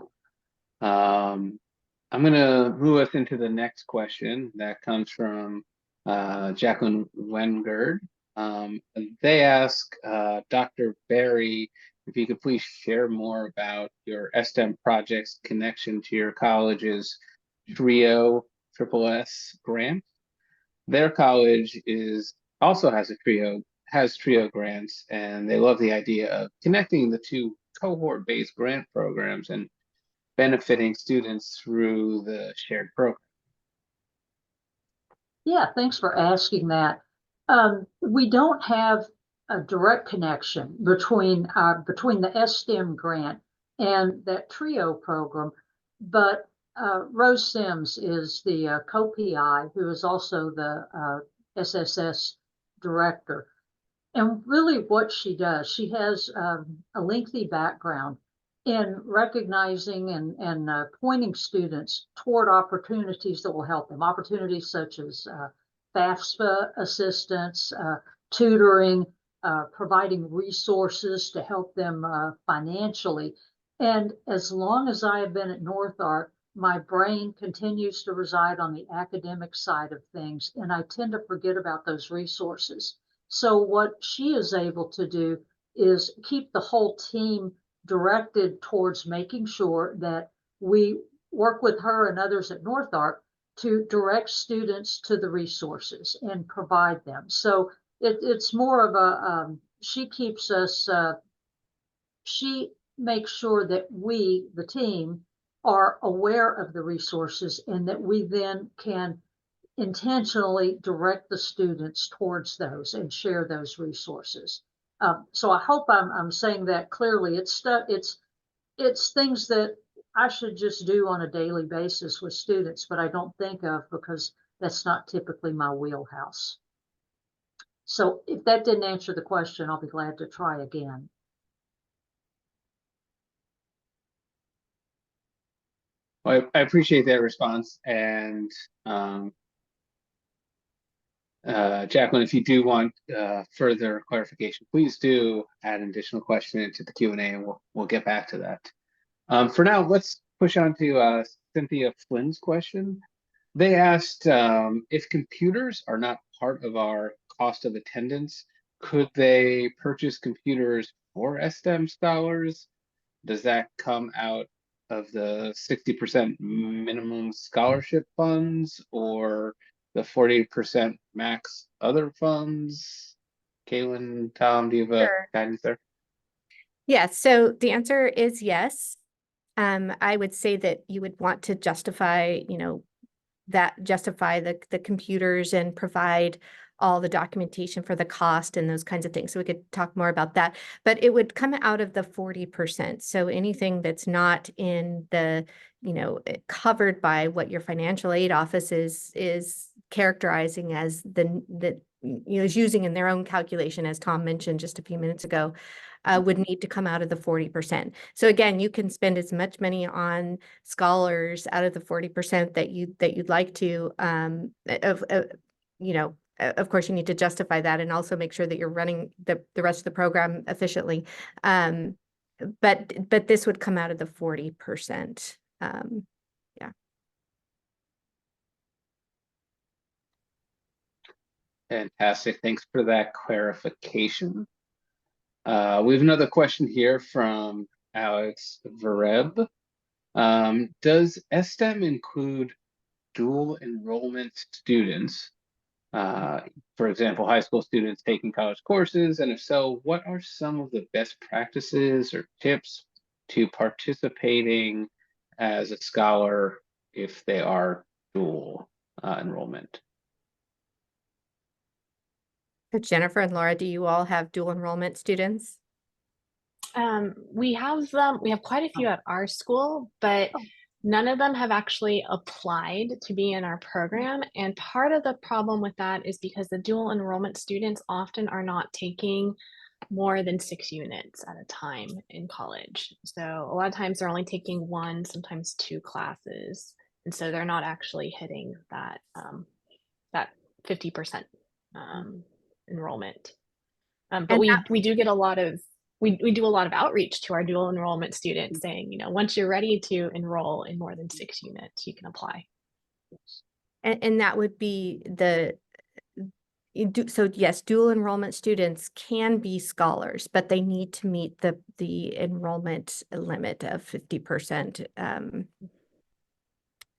I'm going to move us into the next question that comes from Jacqueline Wengard. They ask Dr. Berry if you could please share more about your S-STEM project's connection to your college's TRIO AAAS grant. Their college also has TRIO grants, and they love the idea of connecting the two cohort-based grant programs and benefiting students through the shared program. Yeah, thanks for asking that. We don't have a direct connection between the S-STEM grant and that TRIO program, but Rose Sims is the co-PI, who is also the SSS director. And really what she does, she has a lengthy background in recognizing and pointing students toward opportunities that will help them, opportunities such as FAFSA assistance, tutoring, providing resources to help them financially. And as long as I have been at North Ark, my brain continues to reside on the academic side of things, and I tend to forget about those resources. So what she is able to do is keep the whole team directed towards making sure that we work with her and others at North Ark to direct students to the resources and provide them. So it's more of a, she keeps us, she makes sure that we, the team, are aware of the resources and that we then can intentionally direct the students towards those and share those resources. So I hope I'm saying that clearly. It's things that I should just do on a daily basis with students, but I don't think of because that's not typically my wheelhouse. So if that didn't answer the question, I'll be glad to try again. Well, I appreciate that response. And Jacqueline, if you do want further clarification, please do add an additional question into the Q&A and we'll get back to that. For now, let's push on to Cynthia Flynn's question. They asked if computers are not part of our cost of attendance, could they purchase computers for S-STEM scholars? Does that come out of the 60% minimum scholarship funds or the 40% max other funds? Kaylin, Tom, do you have a guidance there? Yeah, so the answer is yes. I would say that you would want to justify, justify the computers and provide all the documentation for the cost and those kinds of things. So we could talk more about that, but it would come out of the 40%. So anything that's not in the, covered by what your financial aid office is characterizing as is using in their own calculation, as Tom mentioned just a few minutes ago, would need to come out of the 40%. So again, you can spend as much money on scholars out of the 40% that you'd like to, of course, you need to justify that and also make sure that you're running the rest of the program efficiently. But this would come out of the 40%. Yeah. Fantastic. Thanks for that clarification. We have another question here from Alex Vereb. Does S-STEM include dual enrollment students? For example, high school students taking college courses, and if so, what are some of the best practices or tips to participating as a scholar if they are dual enrollment? So Jennifer and Laura, do you all have dual enrollment students? We have them. We have quite a few at our school, but none of them have actually applied to be in our program. And part of the problem with that is because the dual enrollment students often are not taking more than 6 units at a time in college. So a lot of times they're only taking 1, sometimes 2 classes. And so they're not actually hitting that, that 50% enrollment. But we do get a lot of, we do a lot of outreach to our dual enrollment students saying, once you're ready to enroll in more than 6 units, you can apply. And that would be so yes, dual enrollment students can be scholars, but they need to meet the enrollment limit of 50%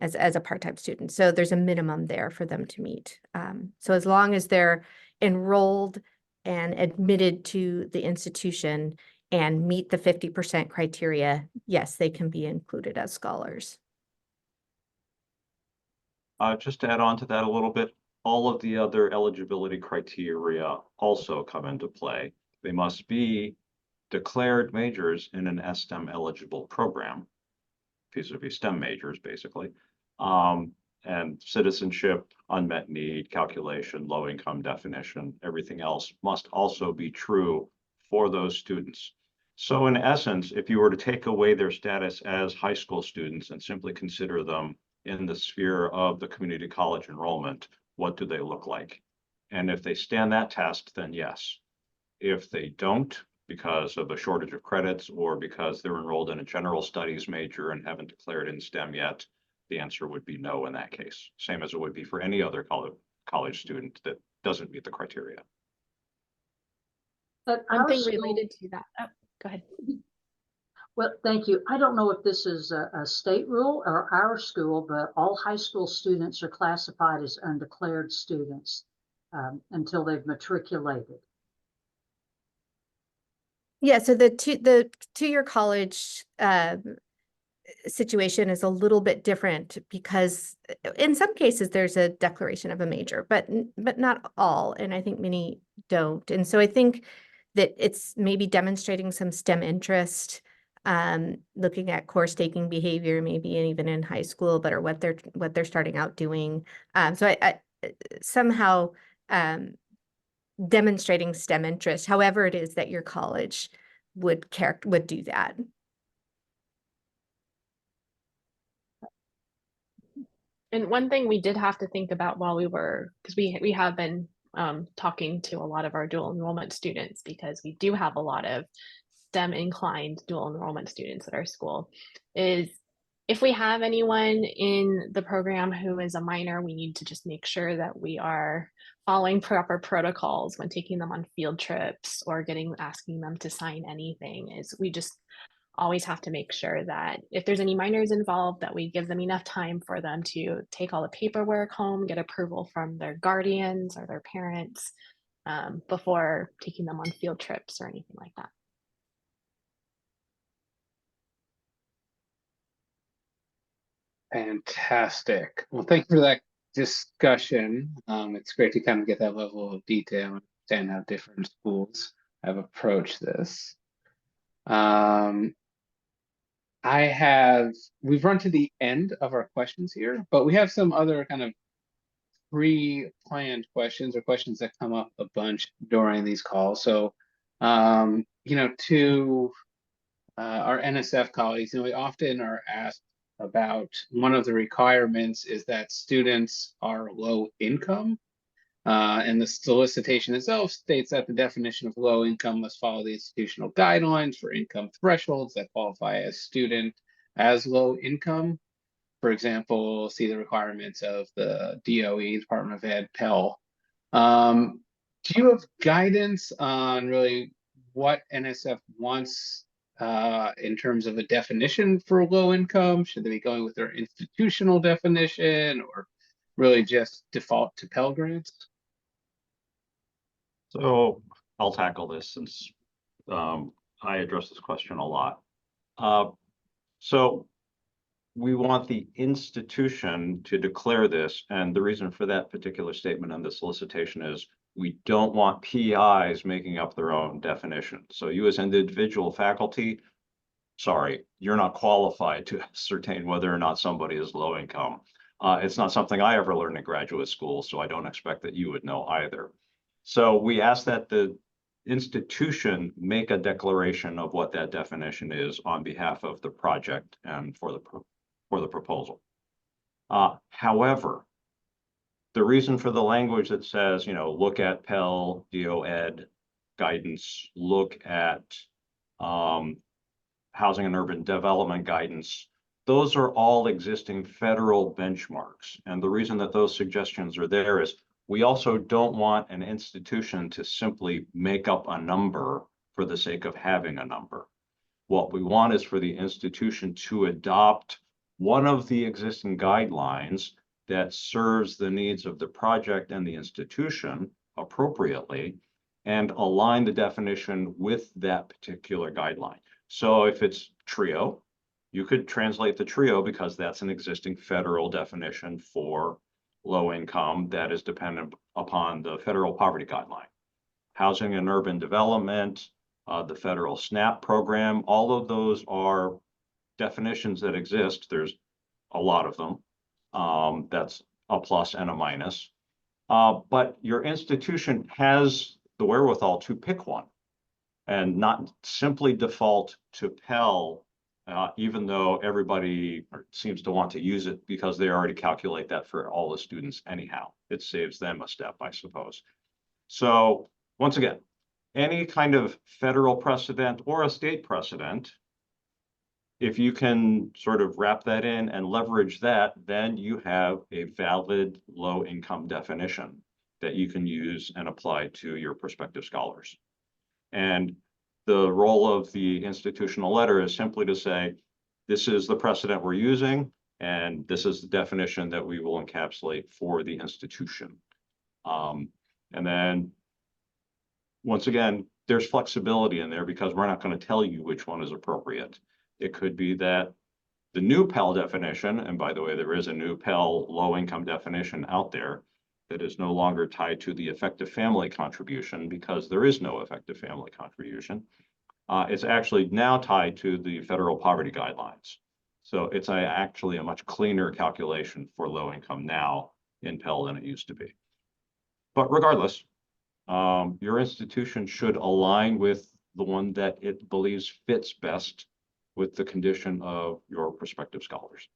as a part-time student. So there's a minimum there for them to meet. So as long as they're enrolled and admitted to the institution and meet the 50% criteria, yes, they can be included as scholars. Just to add on to that a little bit, all of the other eligibility criteria also come into play. They must be declared majors in an S-STEM eligible program, vis-a-vis STEM majors, basically. And citizenship, unmet need, calculation, low income definition, everything else must also be true for those students. So in essence, if you were to take away their status as high school students and simply consider them in the sphere of the community college enrollment, what do they look like? And if they stand that test, then yes. If they don't, because of a shortage of credits or because they're enrolled in a general studies major and haven't declared in STEM yet, the answer would be no in that case, same as it would be for any other college student that doesn't meet the criteria. At One our thing school- related to that. Oh, go ahead. Well, thank you. I don't know if this is a state rule or our school, but all high school students are classified as undeclared students until they've matriculated. Yeah, so the two-year college situation is a little bit different because in some cases there's a declaration of a major, but not all, and I think many don't. And so I think that it's maybe demonstrating some STEM interest, looking at course taking behavior, maybe even in high school, but or what they're starting out doing. So I somehow demonstrating STEM interest, however it is that your college would do that. And one thing we did have to think about while we were, because we have been talking to a lot of our dual enrollment students, because we do have a lot of STEM inclined dual enrollment students at our school, is if we have anyone in the program who is a minor, we need to just make sure that we are following proper protocols when taking them on field trips or asking them to sign anything. Is we just always have to make sure that if there's any minors involved, that we give them enough time for them to take all the paperwork home, get approval from their guardians or their parents before taking them on field trips or anything like that. Fantastic. Well, thank you for that discussion. It's great to kind of get that level of detail and understand how different schools have approached this. We've run to the end of our questions here, but we have some other kind of pre-planned questions or questions that come up a bunch during these calls. So, to our NSF colleagues, we often are asked about one of the requirements is that students are low income. And the solicitation itself states that the definition of low income must follow the institutional guidelines for income thresholds that qualify as student as low income. For example, see the requirements of the DOE, Department of Ed, Pell. Do you have guidance on really what NSF wants in terms of a definition for low income? Should they be going with their institutional definition or really just default to Pell Grants? So I'll tackle this since I address this question a lot. So we want the institution to declare this, and the reason for that particular statement on the solicitation is we don't want PIs making up their own definition. So you as an individual faculty, sorry, you're not qualified to ascertain whether or not somebody is low income. It's not something I ever learned in graduate school, so I don't expect that you would know either. So we ask that the institution make a declaration of what that definition is on behalf of the project and for the proposal. However, the reason for the language that says, look at Pell, DOED guidance, look at housing and urban development guidance, those are all existing federal benchmarks. And the reason that those suggestions are there is we also don't want an institution to simply make up a number for the sake of having a number. What we want is for the institution to adopt one of the existing guidelines that serves the needs of the project and the institution appropriately and align the definition with that particular guideline. So if it's TRIO, you could translate the TRIO because that's an existing federal definition for low income that is dependent upon the federal poverty guideline. Housing and urban development, the federal SNAP program, all of those are definitions that exist. There's a lot of them. That's a plus and a minus. But your institution has the wherewithal to pick one and not simply default to Pell, even though everybody seems to want to use it because they already calculate that for all the students anyhow. It saves them a step, I suppose. So once again, any kind of federal precedent or a state precedent, if you can sort of wrap that in and leverage that, then you have a valid low income definition that you can use and apply to your prospective scholars. And the role of the institutional letter is simply to say, this is the precedent we're using, and this is the definition that we will encapsulate for the institution. And then, once again, there's flexibility in there because we're not going to tell you which one is appropriate. It could be that the new Pell definition, and by the way, there is a new Pell low-income definition out there that is no longer tied to the effective family contribution because there is no effective family contribution. It's actually now tied to the federal poverty guidelines. So it's actually a much cleaner calculation for low income now in Pell than it used to be. But regardless, your institution should align with the one that it believes fits best with the condition of your prospective scholars.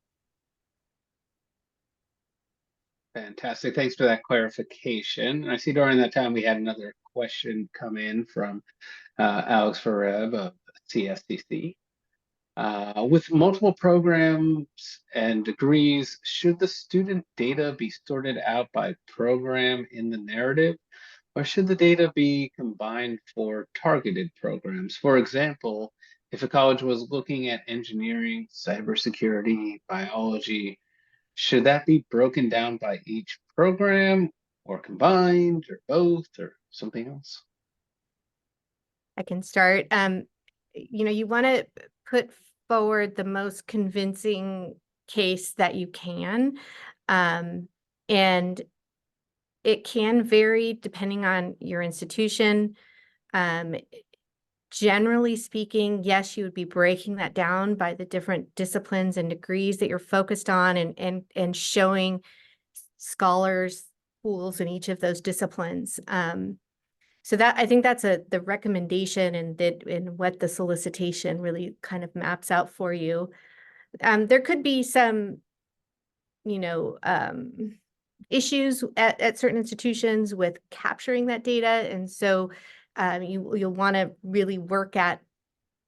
Fantastic. Thanks for that clarification. I see during that time we had another question come in from Alex Fareb of CSCC. With multiple programs and degrees, should the student data be sorted out by program in the narrative, or should the data be combined for targeted programs? For example, if a college was looking at engineering, cybersecurity, biology, should that be broken down by each program or combined or both or something else? I can start. You want to put forward the most convincing case that you can. And it can vary depending on your institution. Generally speaking, yes, you would be breaking that down by the different disciplines and degrees that you're focused on and showing scholars pools in each of those disciplines. So that I think that's the recommendation and what the solicitation really kind of maps out for you. There could be some, issues at certain institutions with capturing that data, and so you'll want to really work at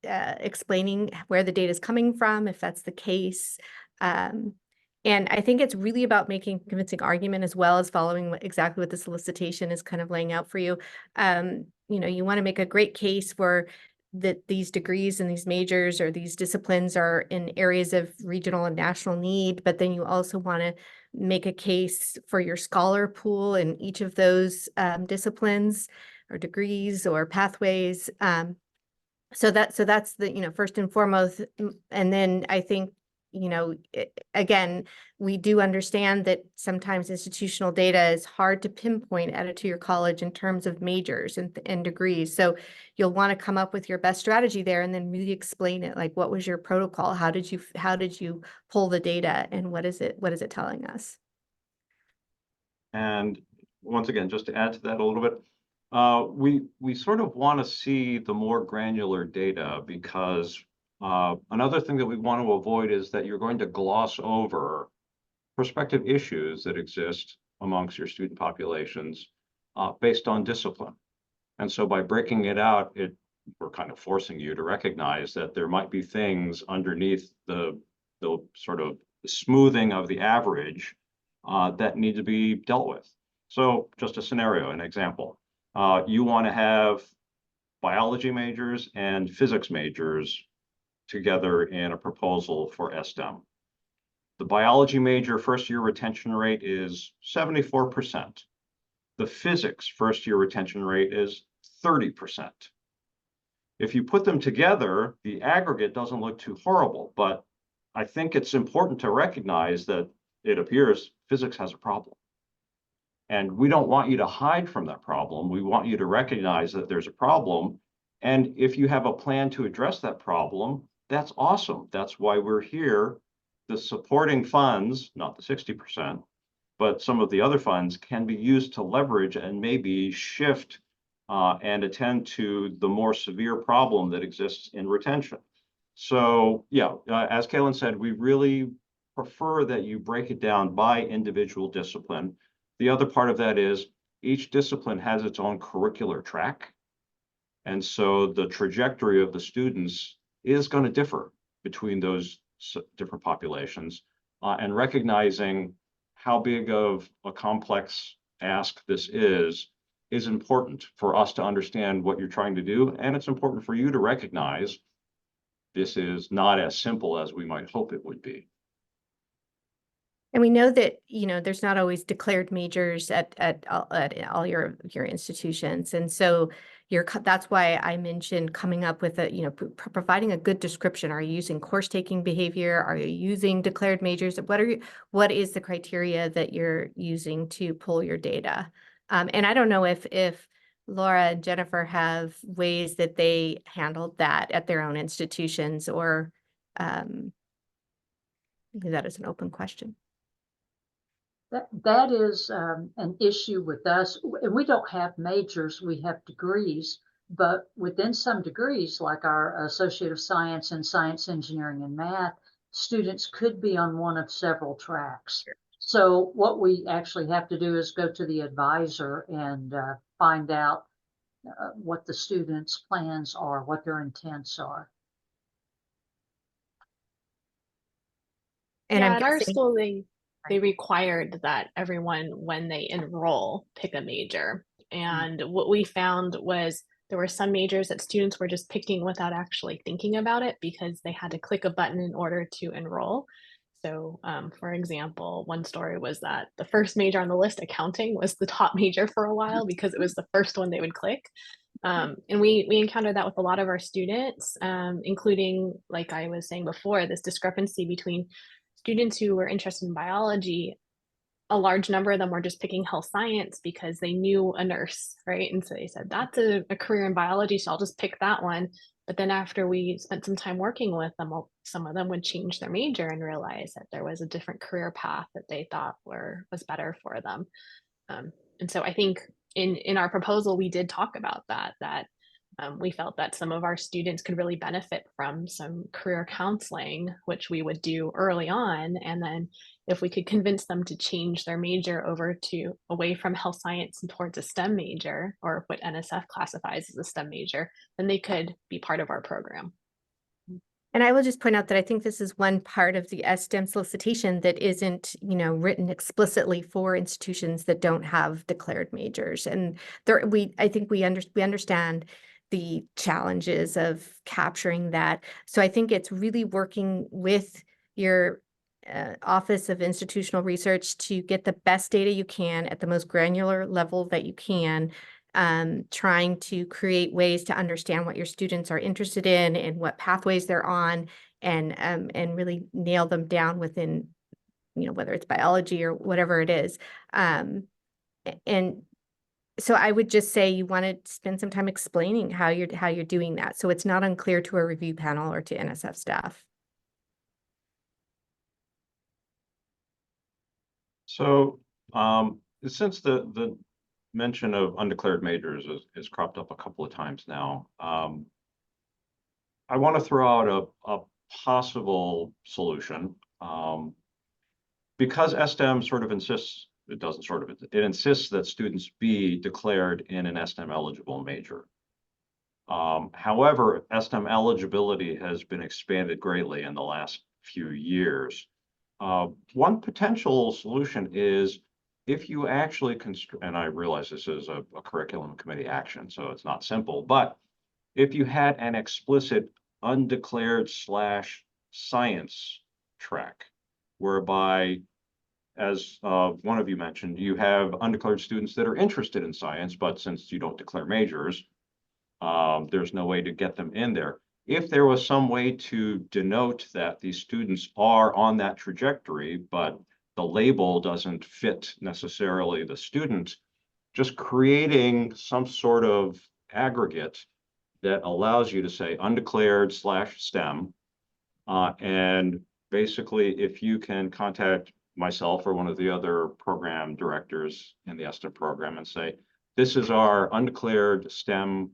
explaining where the data is coming from, if that's the case. And I think it's really about making a convincing argument as well as following exactly what the solicitation is kind of laying out for you. You want to make a great case for that these degrees and these majors or these disciplines are in areas of regional and national need, but then you also want to make a case for your scholar pool in each of those disciplines or degrees or pathways. So that's the, first and foremost. And then I think, again, we do understand that sometimes institutional data is hard to pinpoint added to your college in terms of majors and degrees. So you'll want to come up with your best strategy there and then really explain it. Like, what was your protocol? How did you pull the data, and what is it telling us? And once again, just to add to that a little bit, we sort of want to see the more granular data because another thing that we want to avoid is that you're going to gloss over prospective issues that exist amongst your student populations based on discipline. And so by breaking it out, we're kind of forcing you to recognize that there might be things underneath the sort of smoothing of the average that need to be dealt with. So just a scenario, an example. You want to have biology majors and physics majors together in a proposal for S-STEM. The biology major first-year retention rate is 74%. The physics first-year retention rate is 30%. If you put them together, the aggregate doesn't look too horrible, but I think it's important to recognize that it appears physics has a problem. And we don't want you to hide from that problem. We want you to recognize that there's a problem. And if you have a plan to address that problem, that's awesome. That's why we're here. The supporting funds, not the 60%, but some of the other funds can be used to leverage and maybe shift and attend to the more severe problem that exists in retention. So yeah, as Kaylin said, we really prefer that you break it down by individual discipline. The other part of that is each discipline has its own curricular track. And so the trajectory of the students is going to differ between those different populations, and recognizing how big of a complex ask this is is important for us to understand what you're trying to do. And it's important for you to recognize this is not as simple as we might hope it would be. And we know that, there's not always declared majors at all your institutions. And so that's why I mentioned coming up with providing a good description. Are you using course taking behavior? Are you using declared majors? What is the criteria that you're using to pull your data? And I don't know if Laura and Jennifer have ways that they handled that at their own institutions, or that is an open question. That is an issue with us. We don't have majors, we have degrees, but within some degrees, like our Associate of Science in Science, Engineering, and Math, students could be on one of several tracks. So what we actually have to do is go to the advisor and find out what the students' plans are, what their intents are. And yeah, I'm at our guessing, school, they required that everyone, when they enroll, pick a major. And what we found was there were some majors that students were just picking without actually thinking about it because they had to click a button in order to enroll. So, for example, one story was that the first major on the list, accounting, was the top major for a while because it was the first one they would click. And we encountered that with a lot of our students, including, like I was saying before, this discrepancy between students who were interested in biology. A large number of them were just picking health science because they knew a nurse, right? And so they said, that's a career in biology, so I'll just pick that one. But then after we spent some time working with them, some of them would change their major and realize that there was a different career path that they thought was better for them. And so I think in our proposal, we did talk about that we felt that some of our students could really benefit from some career counseling, which we would do early on. And then if we could convince them to change their major away from health science and towards a STEM major, or what NSF classifies as a STEM major, then they could be part of our program. and I will just point out that I think this is one part of the S-STEM solicitation that isn't, written explicitly for institutions that don't have declared majors. And I think we understand the challenges of capturing that. So I think it's really working with your Office of Institutional Research to get the best data you can at the most granular level that you can, trying to create ways to understand what your students are interested in and what pathways they're on, and really nail them down within, whether it's biology or whatever it is. And so I would just say you want to spend some time explaining how you're doing that, so it's not unclear to a review panel or to NSF staff. So since the mention of undeclared majors has cropped up a couple of times now, I want to throw out a possible solution. Because S-STEM sort of insists, it insists that students be declared in an S-STEM eligible major. However, S-STEM eligibility has been expanded greatly in the last few years. One potential solution is if you actually and I realize this is a curriculum committee action, so it's not simple, but if you had an explicit undeclared /science track, whereby, as one of you mentioned, you have undeclared students that are interested in science, but since you don't declare majors, there's no way to get them in there. If there was some way to denote that these students are on that trajectory, but the label doesn't fit necessarily the student, just creating some sort of aggregate that allows you to say undeclared /STEM. And basically, if you can contact myself or one of the other program directors in the S-STEM program and say, this is our undeclared STEM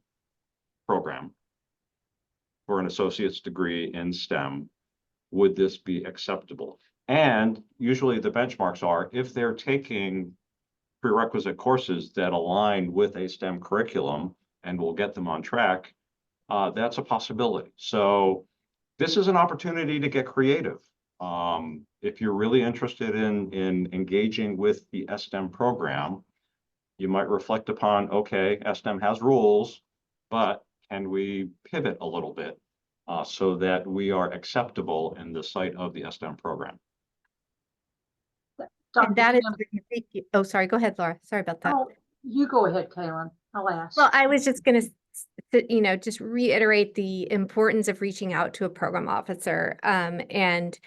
program for an associate's degree in STEM, would this be acceptable? And usually the benchmarks are, if they're taking prerequisite courses that align with a STEM curriculum and will get them on track, that's a possibility. So this is an opportunity to get creative. If you're really interested in engaging with the S-STEM program, you might reflect upon, okay, S-STEM has rules, but can we pivot a little bit so that we are acceptable in the sight of the S-STEM program? Dr. And that is, Kim, oh, sorry, go ahead, Laura. Sorry about that. oh, you go ahead, Kaylin. I'll ask. Well, I was just going to, just reiterate the importance of reaching out to a program officer and,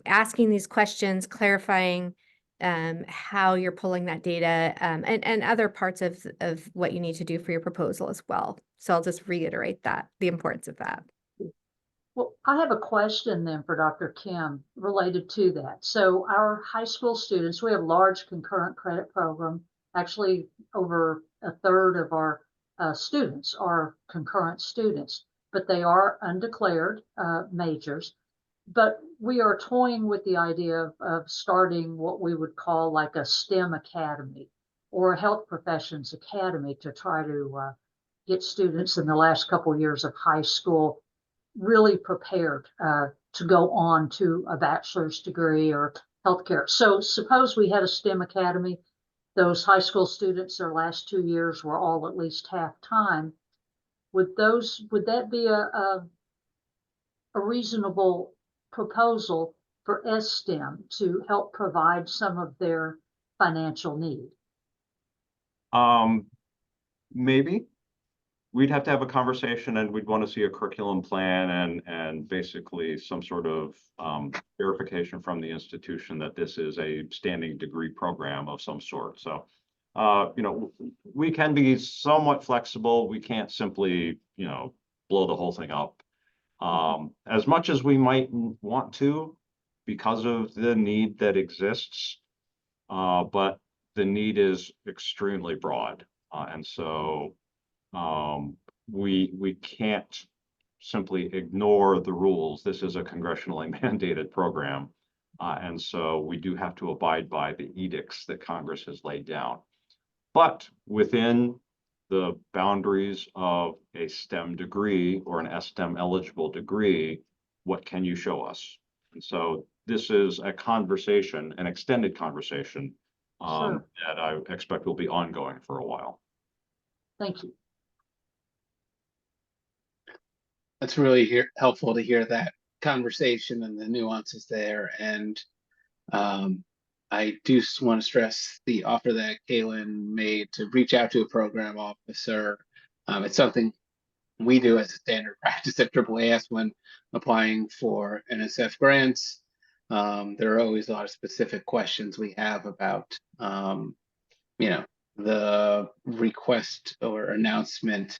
asking these questions, clarifying how you're pulling that data and other parts of what you need to do for your proposal as well. So I'll just reiterate that, the importance of that. Well, I have a question then for Dr. Kim related to that. So our high school students, we have a large concurrent credit program. Actually, over a third of our students are concurrent students, but they are undeclared majors. But we are toying with the idea of starting what we would call like a STEM academy or a health professions academy to try to get students in the last couple of years of high school really prepared to go on to a bachelor's degree or healthcare. So suppose we had a STEM academy, those high school students, their last 2 years were all at least half time. Would that be a reasonable proposal for S-STEM to help provide some of their financial need? Maybe. We'd have to have a conversation, and we'd want to see a curriculum plan and basically some sort of verification from the institution that this is a standing degree program of some sort. So, we can be somewhat flexible. We can't simply, blow the whole thing up. As much as we might want to, because of the need that exists, but the need is extremely broad, and so. We can't simply ignore the rules. This is a congressionally mandated program. And so we do have to abide by the edicts that Congress has laid down. But within the boundaries of a STEM degree or an S-STEM eligible degree, what can you show us? And so this is a conversation, an extended conversation Sure. that I expect will be ongoing for a while. Thank you. That's really helpful to hear that conversation and the nuances there. And I do want to stress the offer that Kaylin made to reach out to a program officer. It's something we do as a standard practice at AAAS when applying for NSF grants. There are always a lot of specific questions we have about, the request or announcement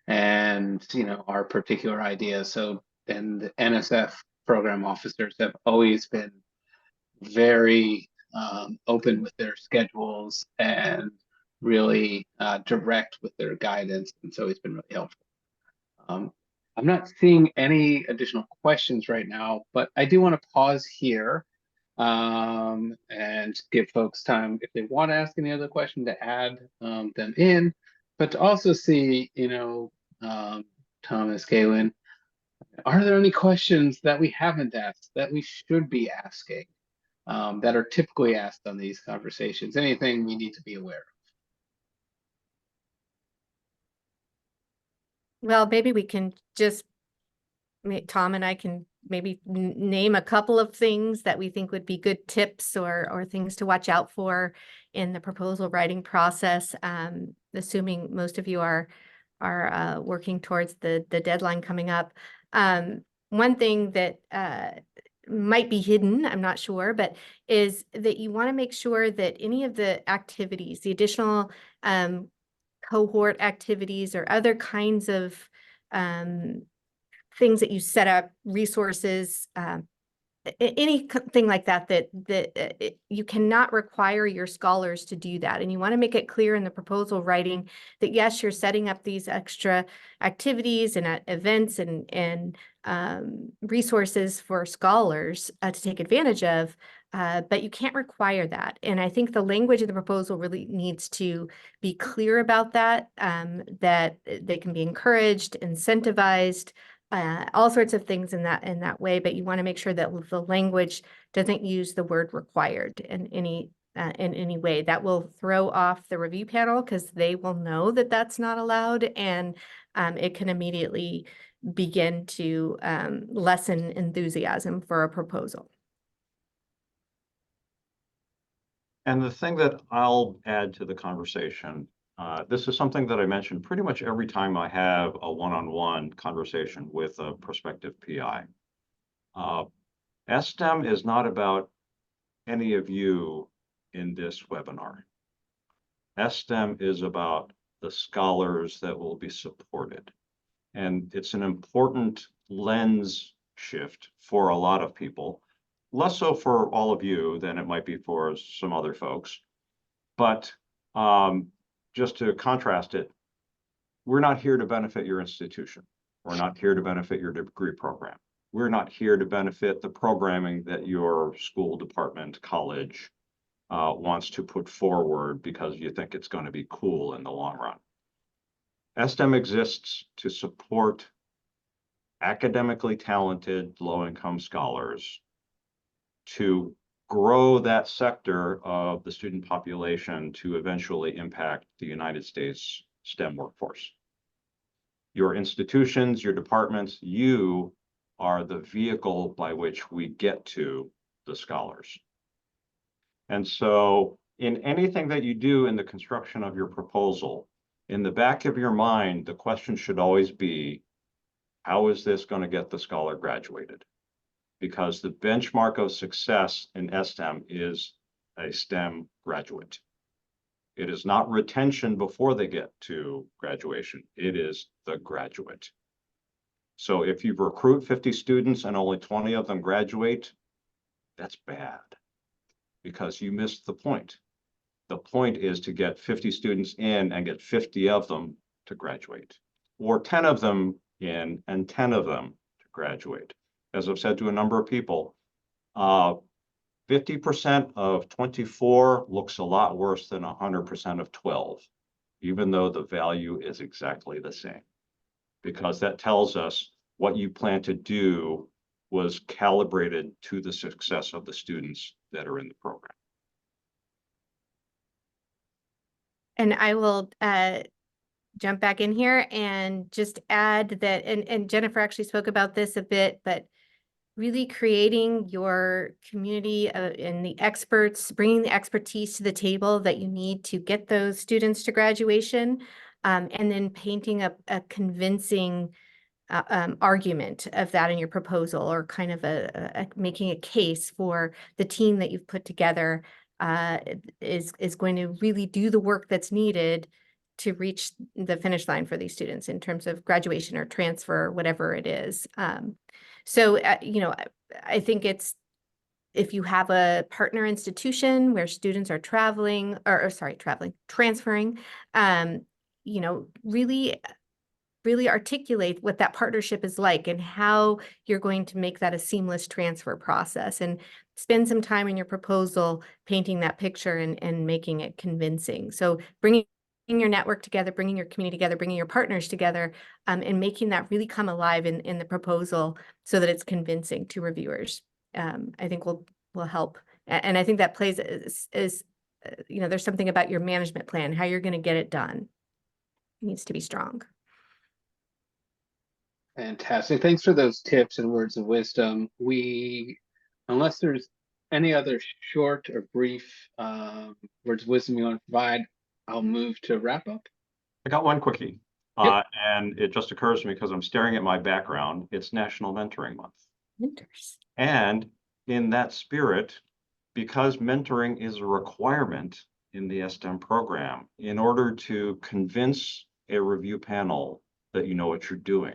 and our particular ideas. So, and the NSF program officers have always been very open with their schedules and really direct with their guidance, and so it's been really helpful. I'm not seeing any additional questions right now, but I do want to pause here and give folks time if they want to ask any other question to add them in, but to also see, Thomas, Kaylin, are there any questions that we haven't asked that we should be asking that are typically asked on these conversations? Anything we need to be aware of? Well, maybe we can just, Tom and I can maybe name a couple of things that we think would be good tips or things to watch out for in the proposal writing process, assuming most of you are working towards the deadline coming up. One thing that might be hidden, I'm not sure, but is that you want to make sure that any of the activities, the additional cohort activities or other kinds of things that you set up, resources, anything like that, you cannot require your scholars to do that. And you want to make it clear in the proposal writing that, yes, you're setting up these extra activities and events and resources for scholars to take advantage of, but you can't require that. And I think the language of the proposal really needs to be clear about that, that they can be encouraged, incentivized, all sorts of things in that way, but you want to make sure that the language doesn't use the word required in any in any way. That will throw off the review panel because they will know that that's not allowed, and it can immediately begin to lessen enthusiasm for a proposal. And the thing that I'll add to the conversation, this is something that I mention pretty much every time I have a one-on-one conversation with a prospective PI. S-STEM is not about any of you in this webinar. S-STEM is about the scholars that will be supported. And it's an important lens shift for a lot of people, less so for all of you than it might be for some other folks. But just to contrast it, we're not here to benefit your institution. We're not here to benefit your degree program. We're not here to benefit the programming that your school department, college wants to put forward because you think it's going to be cool in the long run. S-STEM exists to support academically talented low-income scholars to grow that sector of the student population to eventually impact the United States STEM workforce. Your institutions, your departments, you are the vehicle by which we get to the scholars. And so in anything that you do in the construction of your proposal, in the back of your mind, the question should always be, how is this going to get the scholar graduated? Because the benchmark of success in S-STEM is a STEM graduate. It is not retention before they get to graduation. It is the graduate. So if you recruit 50 students and only 20 of them graduate, that's bad because you missed the point. The point is to get 50 students in and get 50 of them to graduate, or 10 of them in and 10 of them to graduate. As I've said to a number of people, 50% of 24 looks a lot worse than 100% of 12, even though the value is exactly the same, because that tells us what you plan to do was calibrated to the success of the students that are in the program. And I will jump back in here and just add that, and Jennifer actually spoke about this a bit, but really creating your community and the experts, bringing the expertise to the table that you need to get those students to graduation, and then painting a convincing argument of that in your proposal, or kind of making a case for the team that you've put together is going to really do the work that's needed to reach the finish line for these students in terms of graduation or transfer, whatever it is. So, you know, I think it's, if you have a partner institution where students are transferring, you know, really articulate what that partnership is like and how you're going to make that a seamless transfer process, and spend some time in your proposal painting that picture and making it convincing. So bringing your network together, bringing your community together, bringing your partners together, and making that really come alive in the proposal so that it's convincing to reviewers, I think will help. And I think that plays is you know, there's something about your management plan, how you're going to get it done. It needs to be strong. Fantastic. Thanks for those tips and words of wisdom. Unless there's any other short or brief words of wisdom you want to provide, I'll move to wrap up. I got one quickie, Yep. and it just occurs to me because I'm staring at my background. It's National Mentoring Month. Mentors. And in that spirit, because mentoring is a requirement in the S-STEM program, in order to convince a review panel that you know what you're doing,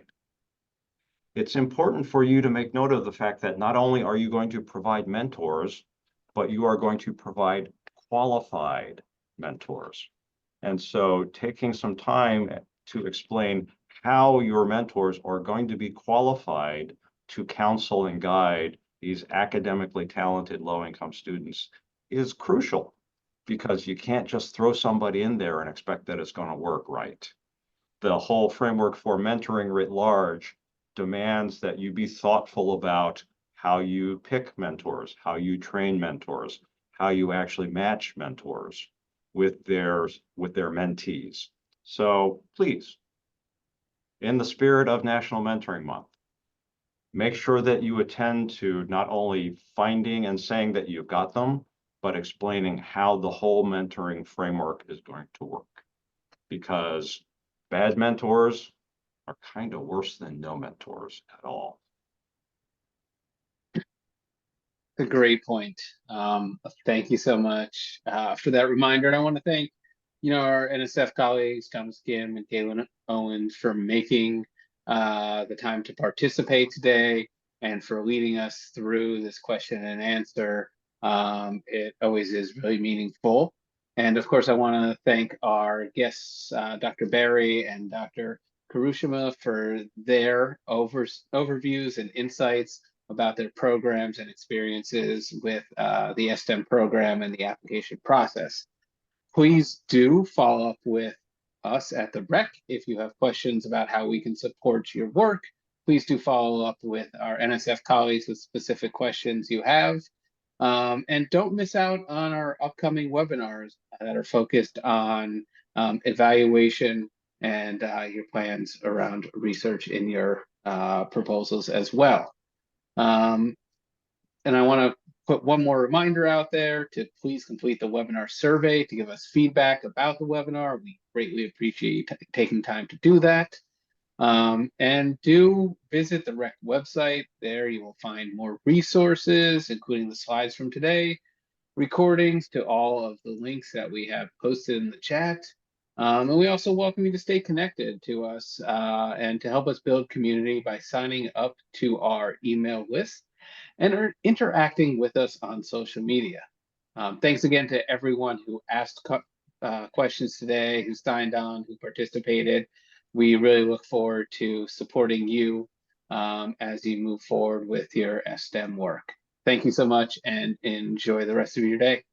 it's important for you to make note of the fact that not only are you going to provide mentors, but you are going to provide qualified mentors. And so taking some time to explain how your mentors are going to be qualified to counsel and guide these academically talented low-income students is crucial, because you can't just throw somebody in there and expect that it's going to work right. The whole framework for mentoring writ large demands that you be thoughtful about how you pick mentors, how you train mentors, how you actually match mentors with their mentees. So please, in the spirit of National Mentoring Month, make sure that you attend to not only finding and saying that you've got them, but explaining how the whole mentoring framework is going to work. Because bad mentors are kind of worse than no mentors at all. A great point. Thank you so much for that reminder. And I want to thank, our NSF colleagues, Thomas Kim and Kaylin Owens, for making the time to participate today and for leading us through this question and answer. It always is really meaningful. And of course, I want to thank our guests, Dr. Barry and Dr. Karushima, for their overviews and insights about their programs and experiences with the S-STEM program and the application process. Please do follow up with us at the REC if you have questions about how we can support your work. Please do follow up with our NSF colleagues with specific questions you have. And don't miss out on our upcoming webinars that are focused on evaluation and your plans around research in your proposals as well. And I want to put one more reminder out there to please complete the webinar survey to give us feedback about the webinar. We greatly appreciate you taking time to do that. And do visit the REC website. There you will find more resources, including the slides from today, recordings to all of the links that we have posted in the chat. And we also welcome you to stay connected to us and to help us build community by signing up to our email list and are interacting with us on social media. Thanks again to everyone who asked questions today, who signed on, who participated. We really look forward to supporting you as you move forward with your S-STEM work. Thank you so much and enjoy the rest of your day.